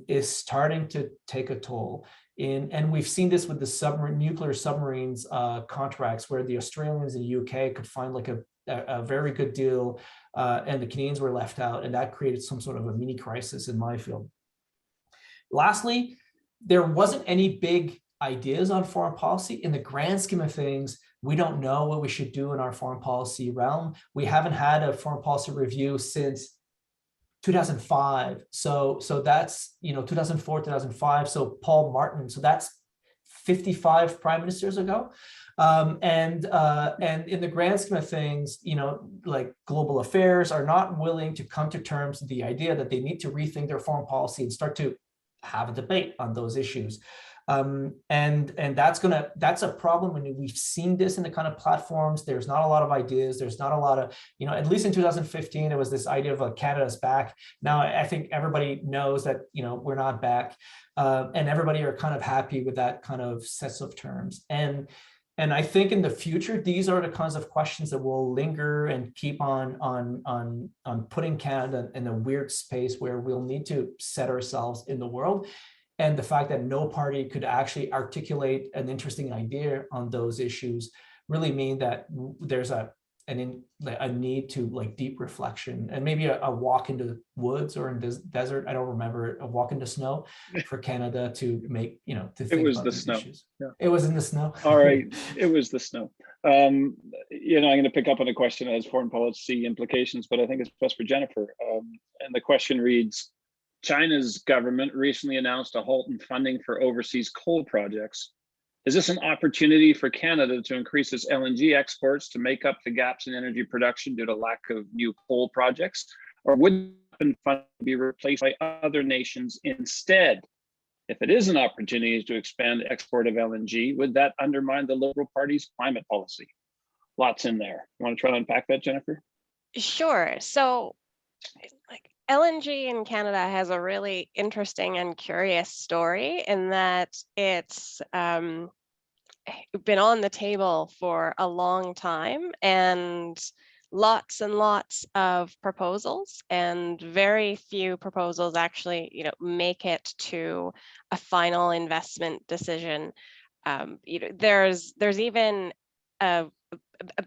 is starting to take a toll. And we've seen this with the nuclear submarines contracts, where the Australians and the UK could find like a very good deal, and the Canadians were left out, and that created some sort of a mini crisis in my field. Lastly, there wasn't any big ideas on foreign policy. In the grand scheme of things, we don't know what we should do in our foreign policy realm. We haven't had a foreign policy review since 2005. So that's 2004, 2005. So Paul Martin. So that's 55 prime ministers ago. And in the grand scheme of things, like global affairs are not willing to come to terms with the idea that they need to rethink their foreign policy and start to have a debate on those issues. And that's a problem. When we've seen this in the kind of platforms, there's not a lot of ideas. There's not a lot of, at least in 2015, it was this idea of Canada's back. Now, I think everybody knows that, we're not back, and everybody are kind of happy with that kind of sets of terms. And I think in the future, these are the kinds of questions that will linger and keep on putting Canada in a weird space where we'll need to set ourselves in the world. And the fact that no party could actually articulate an interesting idea on those issues really mean that there's a need to like deep reflection, and maybe a walk into the woods or in the desert. I don't remember, a walk into snow for Canada to make, to think it was about the these snow. issues. Yeah. It was in the snow. All right, it was the snow. I'm going to pick up on a question that has foreign policy implications, but I think it's best for Jennifer. And the question reads, China's government recently announced a halt in funding for overseas coal projects. Is this an opportunity for Canada to increase its LNG exports to make up the gaps in energy production due to lack of new coal projects? Or would funding be replaced by other nations instead? If it is an opportunity to expand export of LNG, would that undermine the Liberal Party's climate policy? Lots in there. You want to try to unpack that, Jennifer? Sure. So, LNG in Canada has a really interesting and curious story in that it's been on the table for a long time, and lots of proposals, and very few proposals actually, make it to a final investment decision. There's even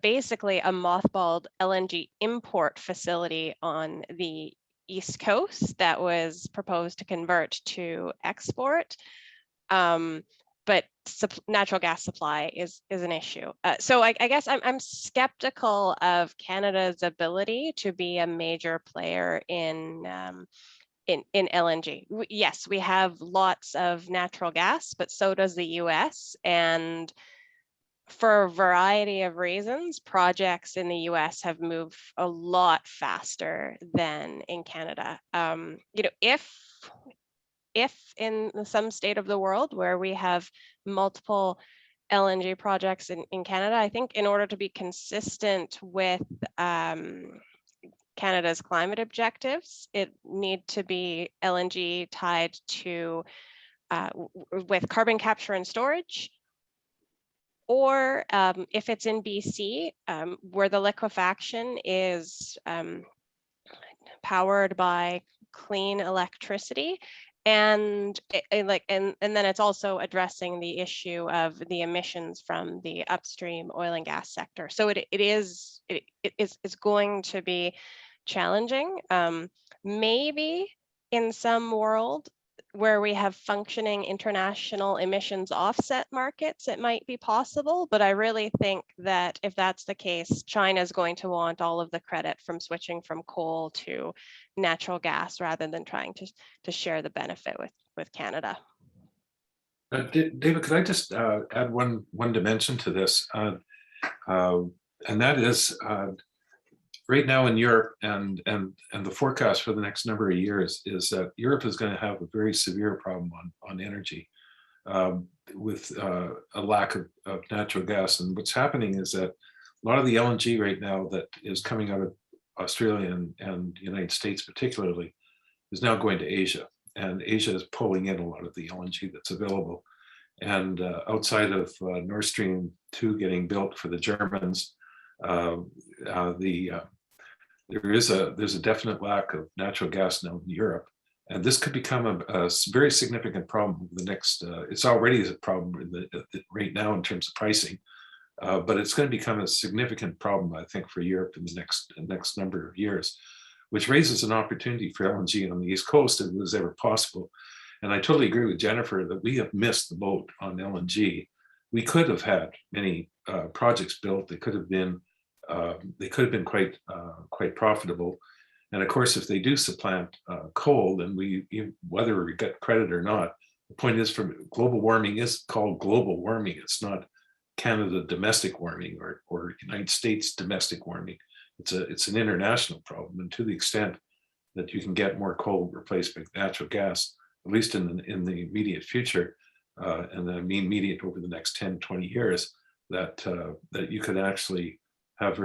basically a mothballed LNG import facility on the East Coast that was proposed to convert to export, but natural gas supply is an issue. So I guess I'm skeptical of Canada's ability to be a major player in LNG. Yes, we have lots of natural gas, but so does the US, and for a variety of reasons, projects in the US have moved a lot faster than in Canada. If in some state of the world where we have multiple LNG projects in Canada, I think in order to be consistent with Canada's climate objectives, it need to be LNG tied to with carbon capture and storage, or if it's in BC, where the liquefaction is powered by clean electricity. And and then it's also addressing the issue of the emissions from the upstream oil and gas sector. So it is going to be challenging. Maybe in some world where we have functioning international emissions offset markets, it might be possible. But I really think that if that's the case, China is going to want all of the credit from switching from coal to natural gas rather than trying to share the benefit with Canada. David, could I just add one dimension to this? And that is right now in Europe, and the forecast for the next number of years is that Europe is going to have a very severe problem on energy with a lack of natural gas. And what's happening is that a lot of the LNG right now that is coming out of Australia and the United States particularly is now going to Asia. And Asia is pulling in a lot of the LNG that's available. And outside of Nord Stream 2 getting built for the Germans, there's a definite lack of natural gas now in Europe, and this could become a very significant problem over the next. It's already a problem right now in terms of pricing, but it's going to become a significant problem, I think, for Europe in the next number of years, which raises an opportunity for LNG on the East Coast if it was ever possible. And I totally agree with Jennifer that we have missed the boat on LNG. We could have had many projects built. They could have been quite profitable. And of course, if they do supplant coal, then whether we get credit or not, the point is, from global warming is called global warming. It's not Canada domestic warming or United States domestic warming. It's an international problem. And to the extent that you can get more coal replaced by natural gas, at least in the immediate future, and I mean immediate over the next 10, 20 years, that you could actually have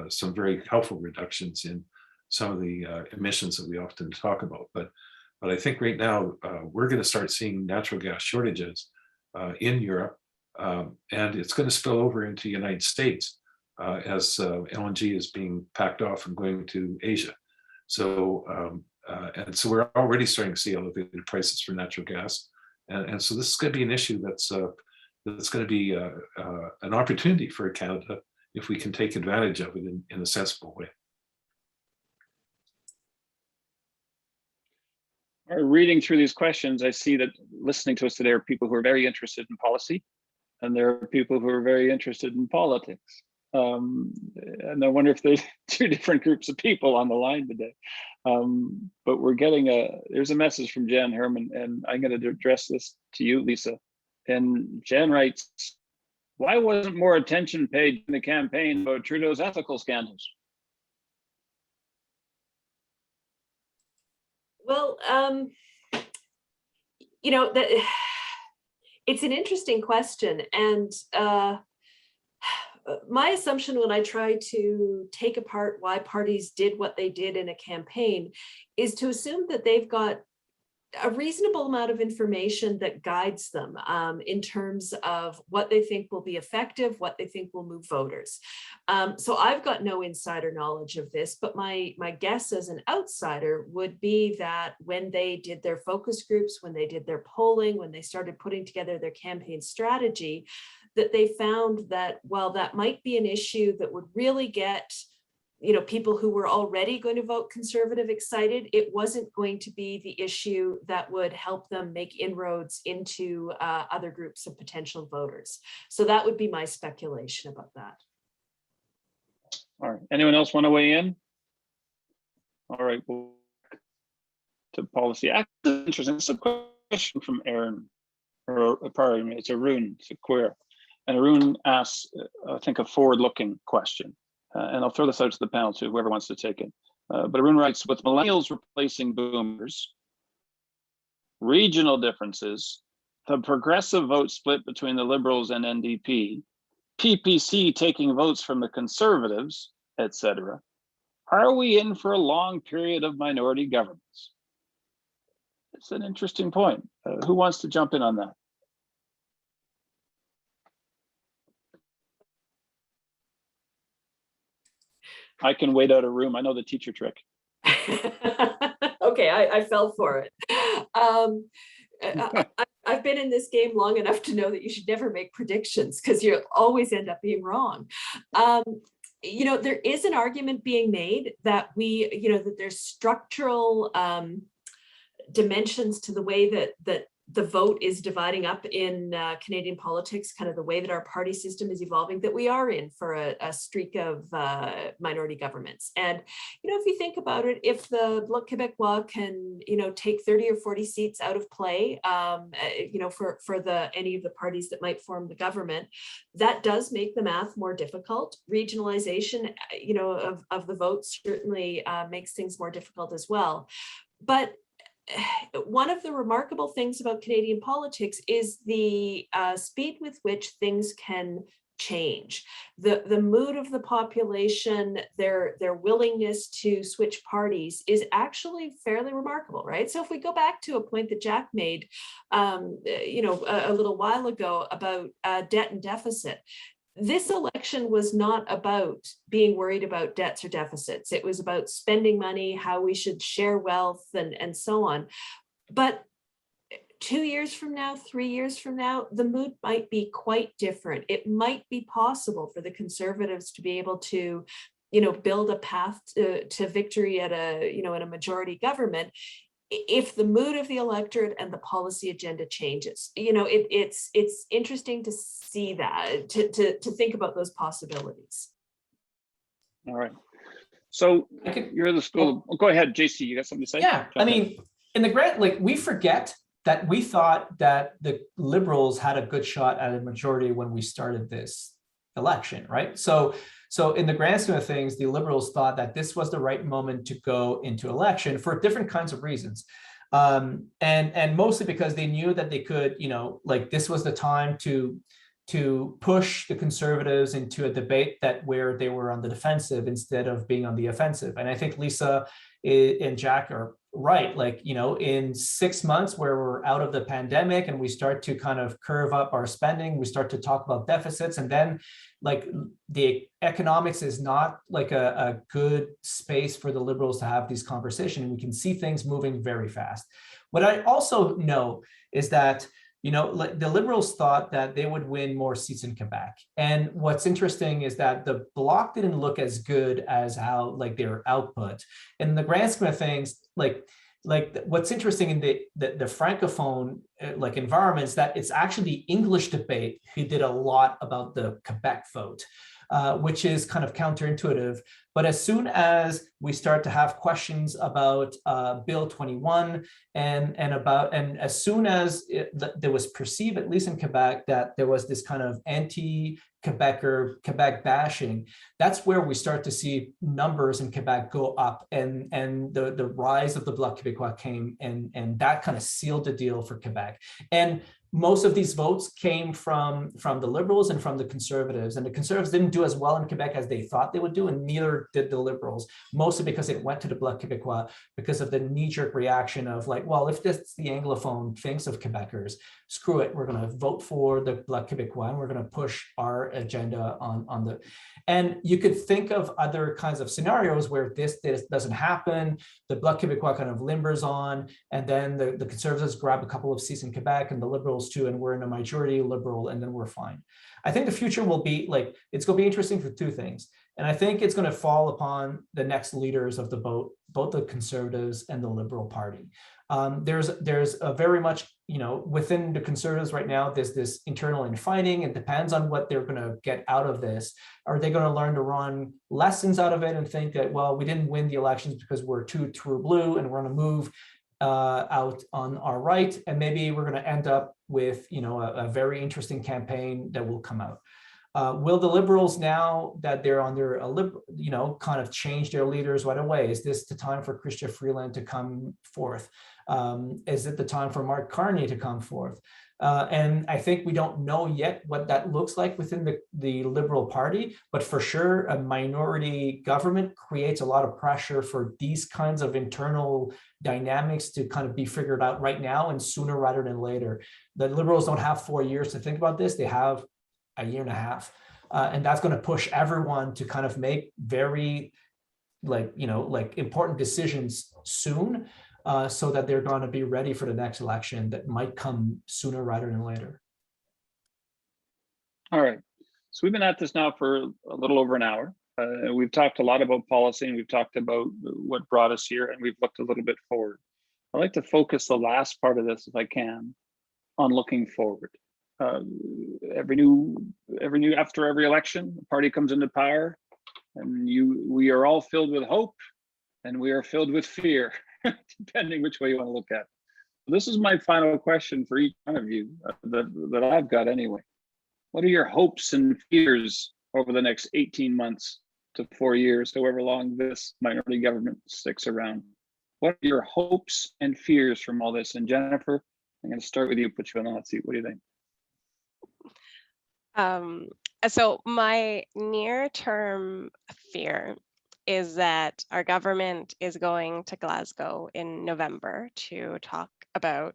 some very helpful reductions in some of the emissions that we often talk about. But I think right now we're going to start seeing natural gas shortages in Europe, and it's going to spill over into the United States as LNG is being packed off and going to Asia. So and so we're already starting to see elevated prices for natural gas, and so this is going to be an issue that's going to be an opportunity for Canada if we can take advantage of it in a sensible way. Reading through these questions, I see that listening to us today are people who are very interested in policy, and there are people who are very interested in politics. And I wonder if there's two different groups of people on the line today. But we're getting there's a message from Jen Herman, and I'm going to address this to you, Lisa. And Jen writes, why wasn't more attention paid in the campaign about Trudeau's ethical scandals? Well, it's an interesting question. And my assumption when I try to take apart why parties did what they did in a campaign is to assume that they've got a reasonable amount of information that guides them in terms of what they think will be effective, what they think will move voters. So I've got no insider knowledge of this, but my guess as an outsider would be that when they did their focus groups, when they did their polling, when they started putting together their campaign strategy, that they found that while that might be an issue that would really get people who were already going to vote Conservative excited, it wasn't going to be the issue that would help them make inroads into other groups of potential voters. So that would be my speculation about that. All right. Anyone else want to weigh in? All right. Well, to policy. Actually, interesting. It's a question from Aaron, or pardon me, it's Arun. It's a queer. And Arun asks, I think, a forward-looking question. And I'll throw this out to the panel too, whoever wants to take it. But Arun writes, with millennials replacing boomers, regional differences, the progressive vote split between the Liberals and NDP, PPC taking votes from the Conservatives, etc., are we in for a long period of minority governments? It's an interesting point. Who wants to jump in on that? I can wait out a room. I know the teacher trick. Okay, Okay, I fell for it. I've been in this game long enough to know that you should never make predictions because you'll always end up being wrong. There is an argument being made that that there's structural dimensions to the way that the vote is dividing up in Canadian politics, kind of the way that our party system is evolving, that we are in for a streak of minority governments. And, if you think about it, if the Bloc Québécois can, take 30 or 40 seats out of play, for any of the parties that might form the government, that does make the math more difficult. Regionalization, of the vote certainly makes things more difficult as well. But one of the remarkable things about Canadian politics is the speed with which things can change. The mood of the population, their willingness to switch parties is actually fairly remarkable, right? So if we go back to a point that Jack made, a little while ago about debt and deficit, this election was not about being worried about debts or deficits. It was about spending money, how we should share wealth, and so on. But 2 years from now, 3 years from now, the mood might be quite different. It might be possible for the Conservatives to be able to, build a path to victory at in a majority government if the mood of the electorate and the policy agenda changes. It's interesting to see that, to think about those possibilities. All right. So you're the school. Oh, go ahead, JC. You got something to say? Yeah, I mean, in the grant, we forget that we thought that the Liberals had a good shot at a majority when we started this election, right? So in the grand scheme of things, the Liberals thought that this was the right moment to go into election for different kinds of reasons. And mostly because they knew that they could, this was the time to push the Conservatives into a debate where they were on the defensive instead of being on the offensive. And I think Lisa and Jack are right. In 6 months where we're out of the pandemic and we start to kind of curve up our spending, we start to talk about deficits, and then the economics is not a good space for the Liberals to have these conversations. And we can see things moving very fast. What I also know is that the Liberals thought that they would win more seats in Quebec. And what's interesting is that the Bloc didn't look as good as how their output. In the grand scheme of things, what's interesting in the Francophone environments, that it's actually the English debate who did a lot about the Quebec vote, which is kind of counterintuitive. But as soon as we start to have questions about Bill 21 and as soon as there was perceived, at least in Quebec, that there was this kind of anti-Quebec or Quebec bashing, that's where we start to see numbers in Quebec go up, and the rise of the Bloc Québécois came, and that kind of sealed the deal for Quebec. And most of these votes came from the Liberals and from the Conservatives, and the Conservatives didn't do as well in Quebec as they thought they would do, and neither did the Liberals, mostly because it went to the Bloc Québécois because of the knee-jerk reaction of well, if this the Anglophone thinks of Quebecers, screw it, we're going to vote for the Bloc Québécois and we're going to push our agenda on the. And you could think of other kinds of scenarios where this doesn't happen, the Bloc Québécois kind of limbers on, and then the Conservatives grab a couple of seats in Quebec and the Liberals too, and we're in a majority Liberal, and then we're fine. I think the future will be it's going to be interesting for two things. And I think it's going to fall upon the next leaders of both the Conservatives and the Liberal Party. There's a very much, within the Conservatives right now, there's this internal infighting. It depends on what they're going to get out of this. Are they going to learn to run lessons out of it and think that, well, we didn't win the elections because we're too true blue and we're going to move out on our right, and maybe we're going to end up with a very interesting campaign that will come out. Will the Liberals, now that they're under a liberal, kind of change their leaders right away? Is this the time for Chrystia Freeland to come forth? Is it the time for Mark Carney to come forth? And I think we don't know yet what that looks like within the Liberal Party, but for sure, a minority government creates a lot of pressure for these kinds of internal dynamics to kind of be figured out right now and sooner rather than later. The Liberals don't have 4 years to think about this. They have a year and a half. And that's going to push everyone to kind of make very important decisions soon. so that they're going to be ready for the next election that might come sooner rather than later. All right. So we've been at this now for a little over an hour. We've talked a lot about policy, and we've talked about what brought us here, and we've looked a little bit forward. I'd like to focus the last part of this, if I can, on looking forward. After every election, the party comes into power, and we are all filled with hope, and we are filled with fear, depending which way you want to look at it. This is my final question for each one of you that I've got anyway. What are your hopes and fears over the next 18 months to 4 years, however long this minority government sticks around? What are your hopes and fears from all this? And Jennifer, I'm going to start with you, put you on the hot seat. What do you think? So my near-term fear is that our government is going to Glasgow in November to talk about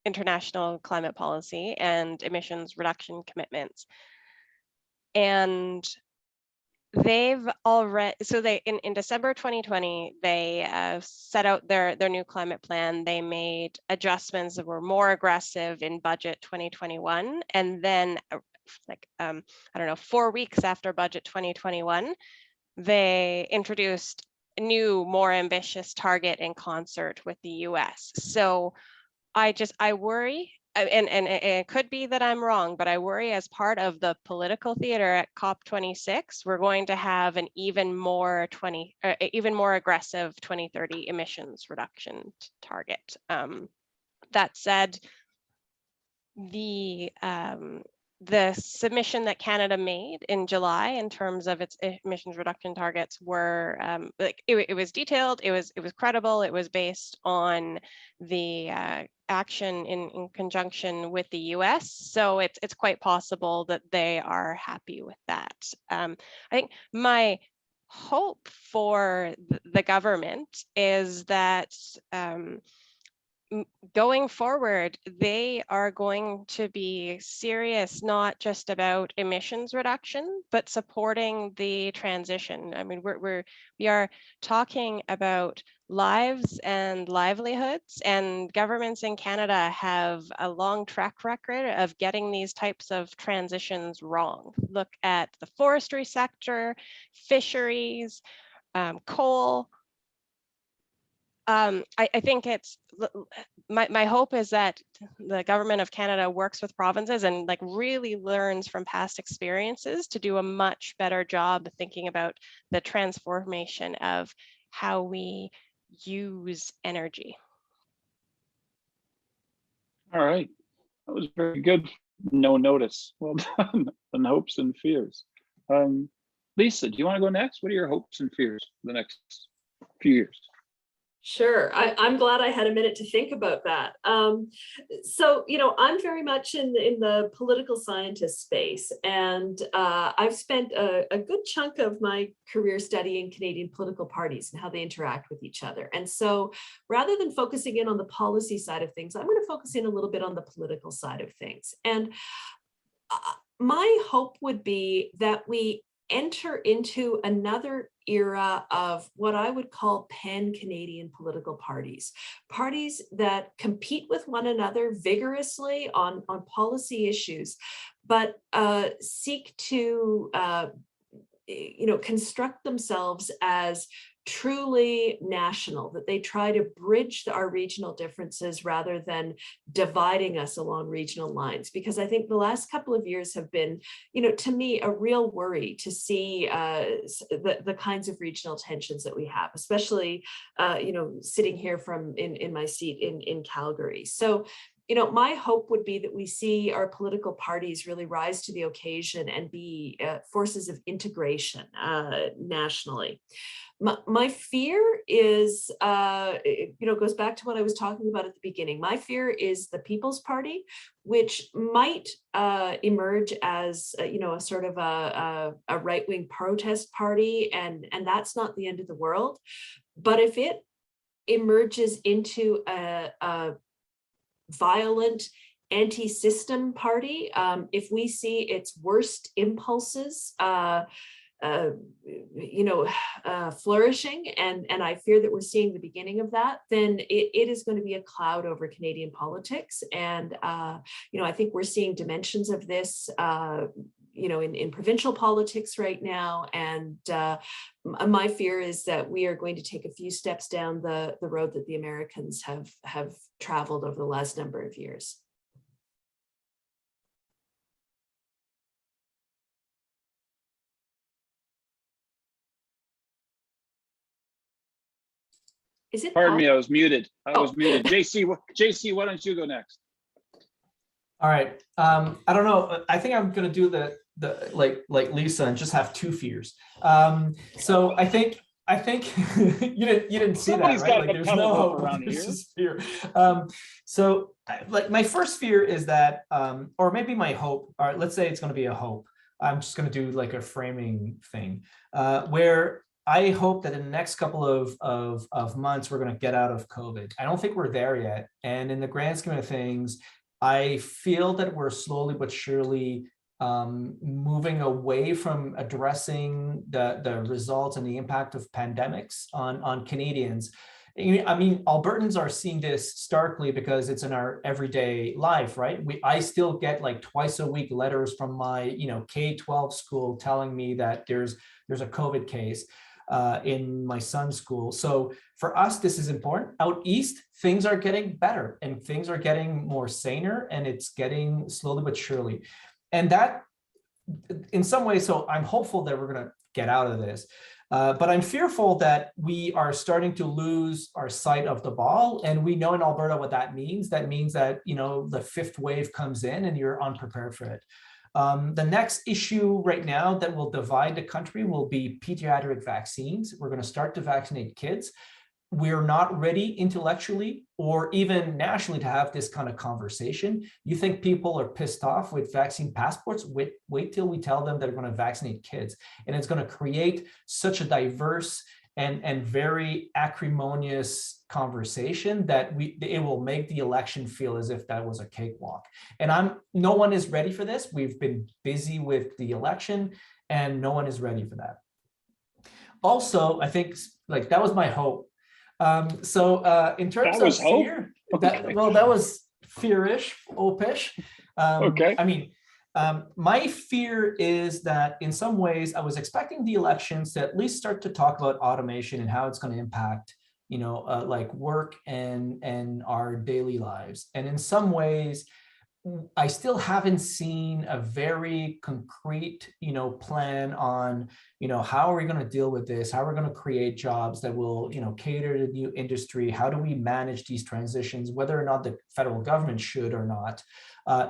international climate policy and emissions reduction commitments. And they've already, so they in December 2020, they set out their new climate plan. They made adjustments that were more aggressive in budget 2021. And then like, I don't know, 4 weeks after budget 2021, they introduced a new, more ambitious target in concert with the US. So I worry, and it could be that I'm wrong, but I worry as part of the political theater at COP26, we're going to have an even more aggressive 2030 emissions reduction target. That said, the submission that Canada made in July in terms of its emissions reduction targets were like it was detailed, it was credible, it was based on the action in conjunction with the US. So it's quite possible that they are happy with that. I think my hope for the government is that going forward, they are going to be serious, not just about emissions reduction, but supporting the transition. I mean, we are talking about lives and livelihoods, and governments in Canada have a long track record of getting these types of transitions wrong. Look at the forestry sector, fisheries, coal. I think it's my hope is that the government of Canada works with provinces and like really learns from past experiences to do a much better job thinking about the transformation of how we use energy. All right, that was very good. No notice. Well done on hopes and fears. Lisa, do you want to go next? What are your hopes and fears for the next few years? Sure. I'm glad I had a minute to think about that. So, I'm very much in the political scientist space, and I've spent a good chunk of my career studying Canadian political parties and how they interact with each other. And so rather than focusing in on the policy side of things, I'm going to focus in a little bit on the political side of things. And my hope would be that we enter into another era of what I would call pan-Canadian political parties, parties that compete with one another vigorously on policy issues, but seek to construct themselves as truly national, that they try to bridge our regional differences rather than dividing us along regional lines. Because I think the last couple of years have been, to me, a real worry to see the kinds of regional tensions that we have, especially, sitting here in my seat in Calgary. So, my hope would be that we see our political parties really rise to the occasion and be forces of integration nationally. My fear is, goes back to what I was talking about at the beginning. My fear is the People's Party, which might emerge as, a sort of a right-wing protest party, and that's not the end of the world. But if it emerges into a violent anti-system party, if we see its worst impulses flourishing, and I fear that we're seeing the beginning of that, then it is going to be a cloud over Canadian politics. And I think we're seeing dimensions of this in provincial politics right now. And my fear is that we are going to take a few steps down the road that the Americans have traveled over the last number of years. Is it Pardon me, possible? I was muted. I was Oh. muted. JC, why don't you go next? All right. I don't know. I think I'm going to do the like Lisa and just have two fears. So I think you didn't see Somebody's that, got right? Like a there's pedal no book hope. around There's here. just fear. So like my first fear is that, or maybe my hope. All right, let's say it's going to be a hope. I'm just going to do like a framing thing where I hope that in the next couple of months, we're going to get out of COVID. I don't think we're there yet. And in the grand scheme of things, I feel that we're slowly but surely moving away from addressing the results and the impact of pandemics on Canadians. I mean, Albertans are seeing this starkly because it's in our everyday life, right? I still get like twice a week letters from my K-12 school telling me that there's a COVID case in my son's school. So for us, this is important. Out east, things are getting better and things are getting more saner, and it's getting slowly but surely. And that in some ways, so I'm hopeful that we're going to get out of this. But I'm fearful that we are starting to lose our sight of the ball. And we know in Alberta what that means. That means that, the fifth wave comes in and you're unprepared for it. The next issue right now that will divide the country will be pediatric vaccines. We're going to start to vaccinate kids. We're not ready intellectually or even nationally to have this kind of conversation. You think people are pissed off with vaccine passports? Wait till we tell them that they're going to vaccinate kids. And it's going to create such a diverse and very acrimonious conversation that it will make the election feel as if that was a cakewalk. And no one is ready for this. We've been busy with the election and no one is ready for that. Also, I think like that was my hope. So in terms That was of hope? fear, Okay. that was fearish, opish. Okay. I mean, my fear is that in some ways I was expecting the elections to at least start to talk about automation and how it's going to impact, like work and our daily lives. And in some ways, I still haven't seen a very concrete, plan on, how are we going to deal with this? How are we going to create jobs that will, cater to the new industry? How do we manage these transitions, whether or not the federal government should or not?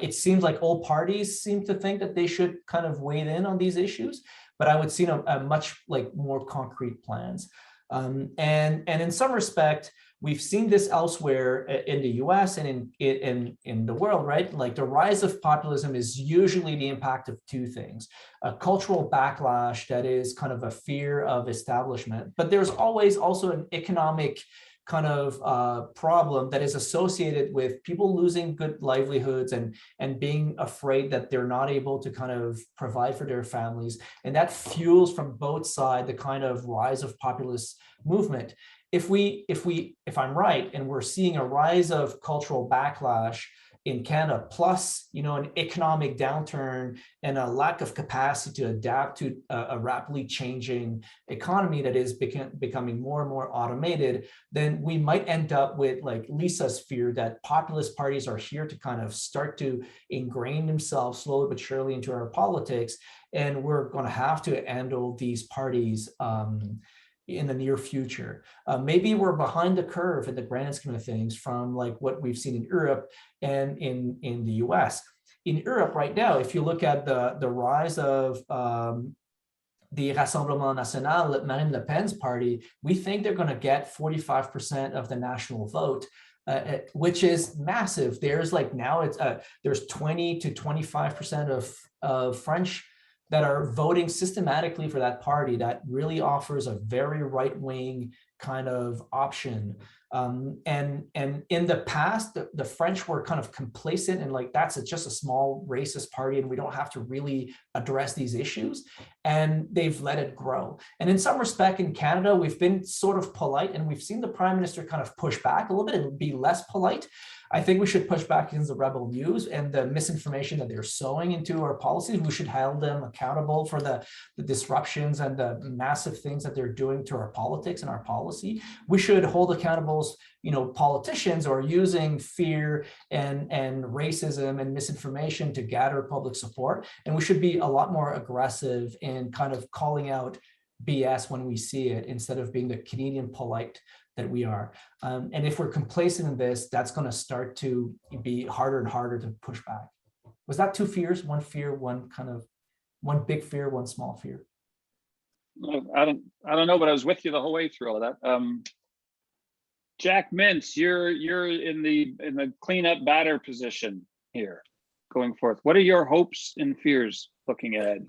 It seems like all parties seem to think that they should kind of weigh in on these issues, but I would see a much like more concrete plans. And in some respect, we've seen this elsewhere in the US and in the world, right? Like the rise of populism is usually the impact of two things: a cultural backlash that is kind of a fear of establishment, but there's always also an economic kind of problem that is associated with people losing good livelihoods and being afraid that they're not able to kind of provide for their families. And that fuels from both sides the kind of rise of populist movement. If I'm right, and we're seeing a rise of cultural backlash in Canada, plus, an economic downturn and a lack of capacity to adapt to a rapidly changing economy that is becoming more and more automated, then we might end up with like Lisa's fear that populist parties are here to kind of start to ingrain themselves slowly but surely into our politics. And we're going to have to handle these parties in the near future. Maybe we're behind the curve in the grand scheme of things from like what we've seen in Europe and in the US. In Europe right now, if you look at the rise of the Rassemblement National, Marine Le Pen's party, we think they're going to get 45% of the national vote, which is massive. There's like now there's 20 to 25% of French that are voting systematically for that party that really offers a very right-wing kind of option And in the past, the French were kind of complacent and like, that's just a small racist party and we don't have to really address these issues. And they've let it grow. And in some respect in Canada, we've been sort of polite and we've seen the Prime Minister kind of push back a little bit and be less polite. I think we should push back against the rebel news and the misinformation that they're sowing into our policies. We should hold them accountable for the disruptions and the massive things that they're doing to our politics and our policy. We should hold accountable, politicians who are using fear and racism and misinformation to gather public support. And we should be a lot more aggressive in kind of calling out BS when we see it, instead of being the Canadian polite that we are. And if we're complacent in this, that's going to start to be harder and harder to push back. Was that two fears? One fear, one big fear, one small fear? I don't know, but I was with you the whole way through all of that. Jack Mintz, you're in the cleanup batter position here going forth. What are your hopes and fears looking ahead?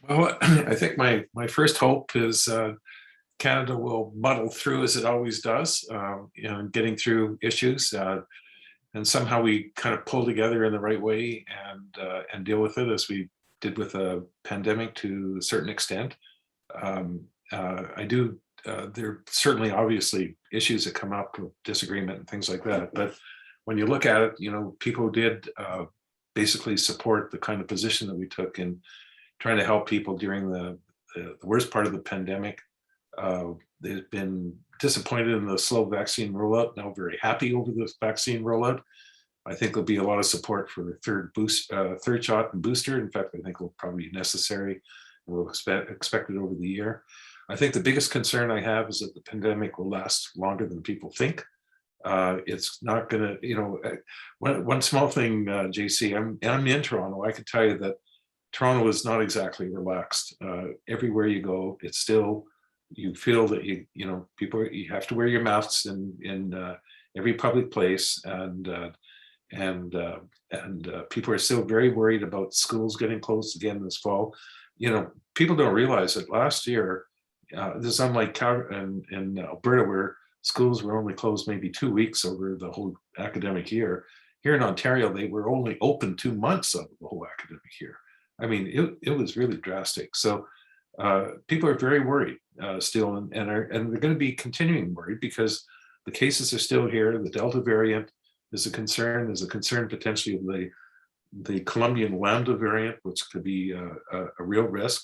Well, I think my first hope is Canada will muddle through as it always does, getting through issues, and somehow we kind of pull together in the right way and deal with it as we did with a pandemic to a certain extent. There are certainly obviously issues that come up with disagreement and things like that, but when you look at it, people did basically support the kind of position that we took in trying to help people during the worst part of the pandemic. They've been disappointed in the slow vaccine rollout, now very happy over this vaccine rollout. I think there'll be a lot of support for the third shot and booster. In fact, I think it'll probably be necessary. We'll expect it over the year. I think the biggest concern I have is that the pandemic will last longer than people think. It's not gonna, one small thing, JC, I'm in Toronto. I can tell you that Toronto is not exactly relaxed. Everywhere you go, it's still, you feel that you have to wear your masks in every public place, and people are still very worried about schools getting closed again this fall. People don't realize that last year, this is unlike in Alberta, where schools were only closed maybe 2 weeks over the whole academic year. Here in Ontario, they were only open 2 months of the whole academic year. I mean, it was really drastic. So people are very worried still, and they're going to be continuing worried because the cases are still here. The Delta variant is a concern. There's a concern potentially of the Colombian Lambda variant, which could be a real risk.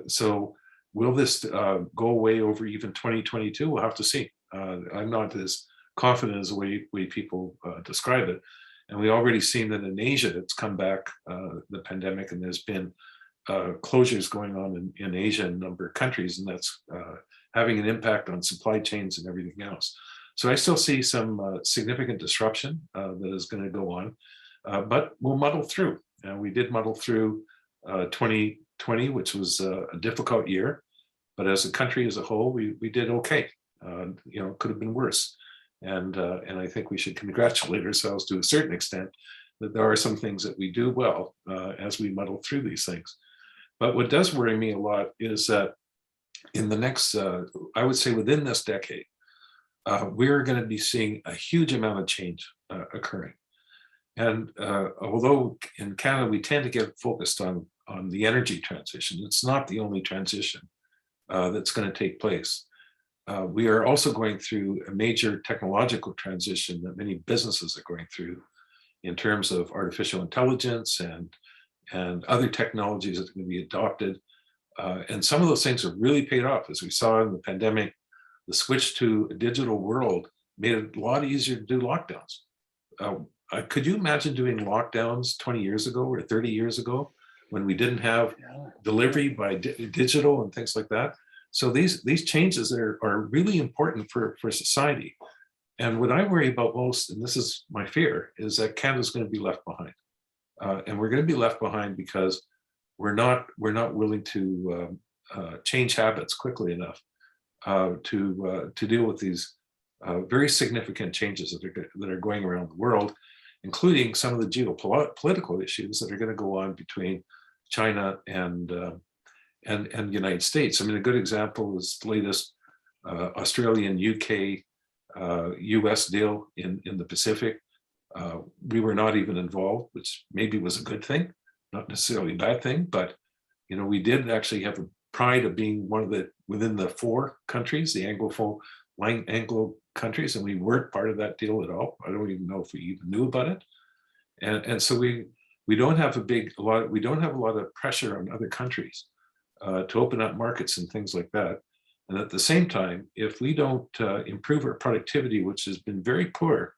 So will this go away over even 2022? We'll have to see. I'm not as confident as the way people describe it. And we already seen that in Asia, it's come back, the pandemic, and there's been closures going on in Asia in a number of countries, and that's having an impact on supply chains and everything else. So I still see some significant disruption that is going to go on, but we'll muddle through. We did muddle through 2020, which was a difficult year, but as a country as a whole, we did okay. Could have been worse. And I think we should congratulate ourselves to a certain extent that there are some things that we do well as we muddle through these things. But what does worry me a lot is that in the next, I would say within this decade, we're going to be seeing a huge amount of change occurring. And although in Canada, we tend to get focused on the energy transition, it's not the only transition that's going to take place. We are also going through a major technological transition that many businesses are going through in terms of artificial intelligence and other technologies that are going to be adopted. And some of those things have really paid off. As we saw in the pandemic, the switch to a digital world made it a lot easier to do lockdowns. Could you imagine doing lockdowns 20 years ago or 30 years ago when we didn't have delivery by digital and things like that? So these changes are really important for society. And what I worry about most, and this is my fear, is that Canada's going to be left behind. And we're going to be left behind because we're not willing to change habits quickly enough to deal with these very significant changes that are going around the world, including some of the geopolitical issues that are going to go on between China and the United States. I mean, a good example is the latest Australian-UK US deal in the Pacific. We were not even involved, which maybe was a good thing, not necessarily a bad thing, but we did actually have a pride of being one of the within the 4 countries, the Anglo countries, and we weren't part of that deal at all. I don't even know if we even knew about it. And so we don't have a lot of pressure on other countries to open up markets and things like that. And at the same time, if we don't improve our productivity, which has been very poor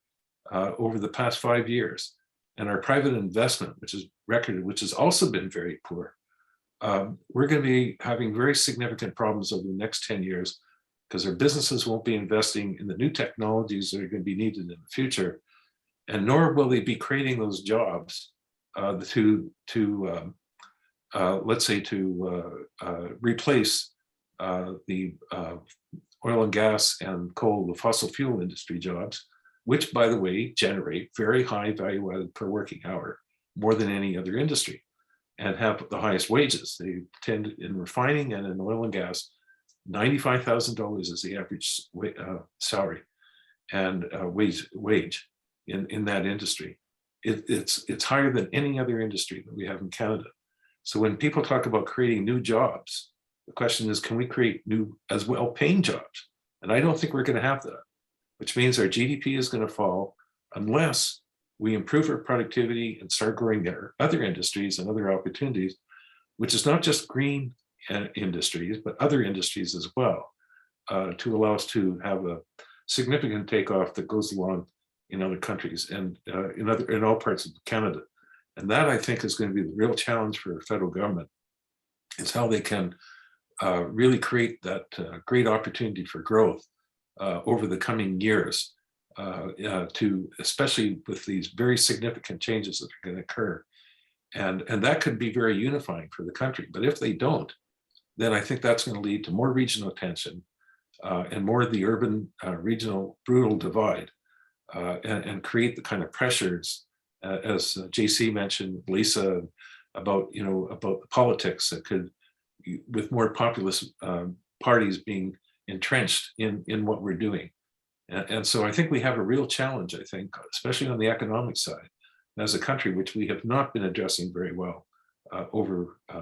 over the past 5 years, and our private investment, which is recorded, which has also been very poor, we're going to be having very significant problems over the next 10 years because our businesses won't be investing in the new technologies that are going to be needed in the future, and nor will they be creating those jobs to let's say to replace the oil and gas and coal, the fossil fuel industry jobs, which, by the way, generate very high value added per working hour, more than any other industry, and have the highest wages. They tend in refining and in oil and gas, $95,000 is the average salary and wage in that industry. It's higher than any other industry that we have in Canada. So when people talk about creating new jobs, the question is, can we create new as well paying jobs? And I don't think we're going to have that, which means our GDP is going to fall unless we improve our productivity and start growing our other industries and other opportunities, which is not just green industries, but other industries as well, to allow us to have a significant takeoff that goes along in other countries and in all parts of Canada. And that, I think, is going to be the real challenge for the federal government, is how they can really create that great opportunity for growth over the coming years, especially with these very significant changes that are going to occur. And that could be very unifying for the country. But if they don't, then I think that's going to lead to more regional tension and more of the urban regional brutal divide, and create the kind of pressures, as JC mentioned, Lisa, about the politics that could, with more populist parties being entrenched in what we're doing. And so I think we have a real challenge, I think, especially on the economic side, as a country, which we have not been addressing very well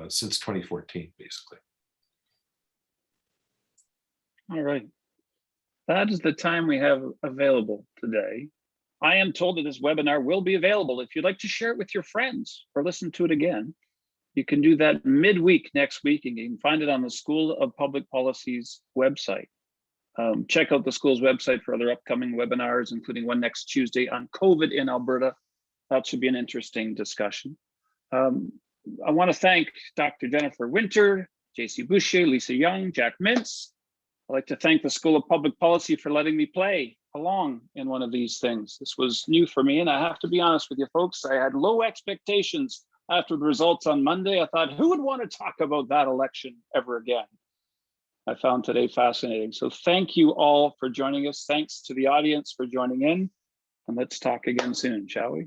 since 2014, basically. All right. That is the time we have available today. I am told that this webinar will be available. If you'd like to share it with your friends or listen to it again, you can do that midweek next week, and you can find it on the School of Public Policy's website. Check out the school's website for other upcoming webinars, including one next Tuesday on COVID in Alberta. That should be an interesting discussion. I want to thank Dr. Jennifer Winter, JC Boucher, Lisa Young, Jack Mintz. I'd like to thank the School of Public Policy for letting me play along in one of these things. This was new for me, and I have to be honest with you folks, I had low expectations after the results on Monday. I thought, who would want to talk about that election ever again? I found today fascinating. So thank you all for joining us. Thanks to the audience for joining in, and let's talk again soon, shall we?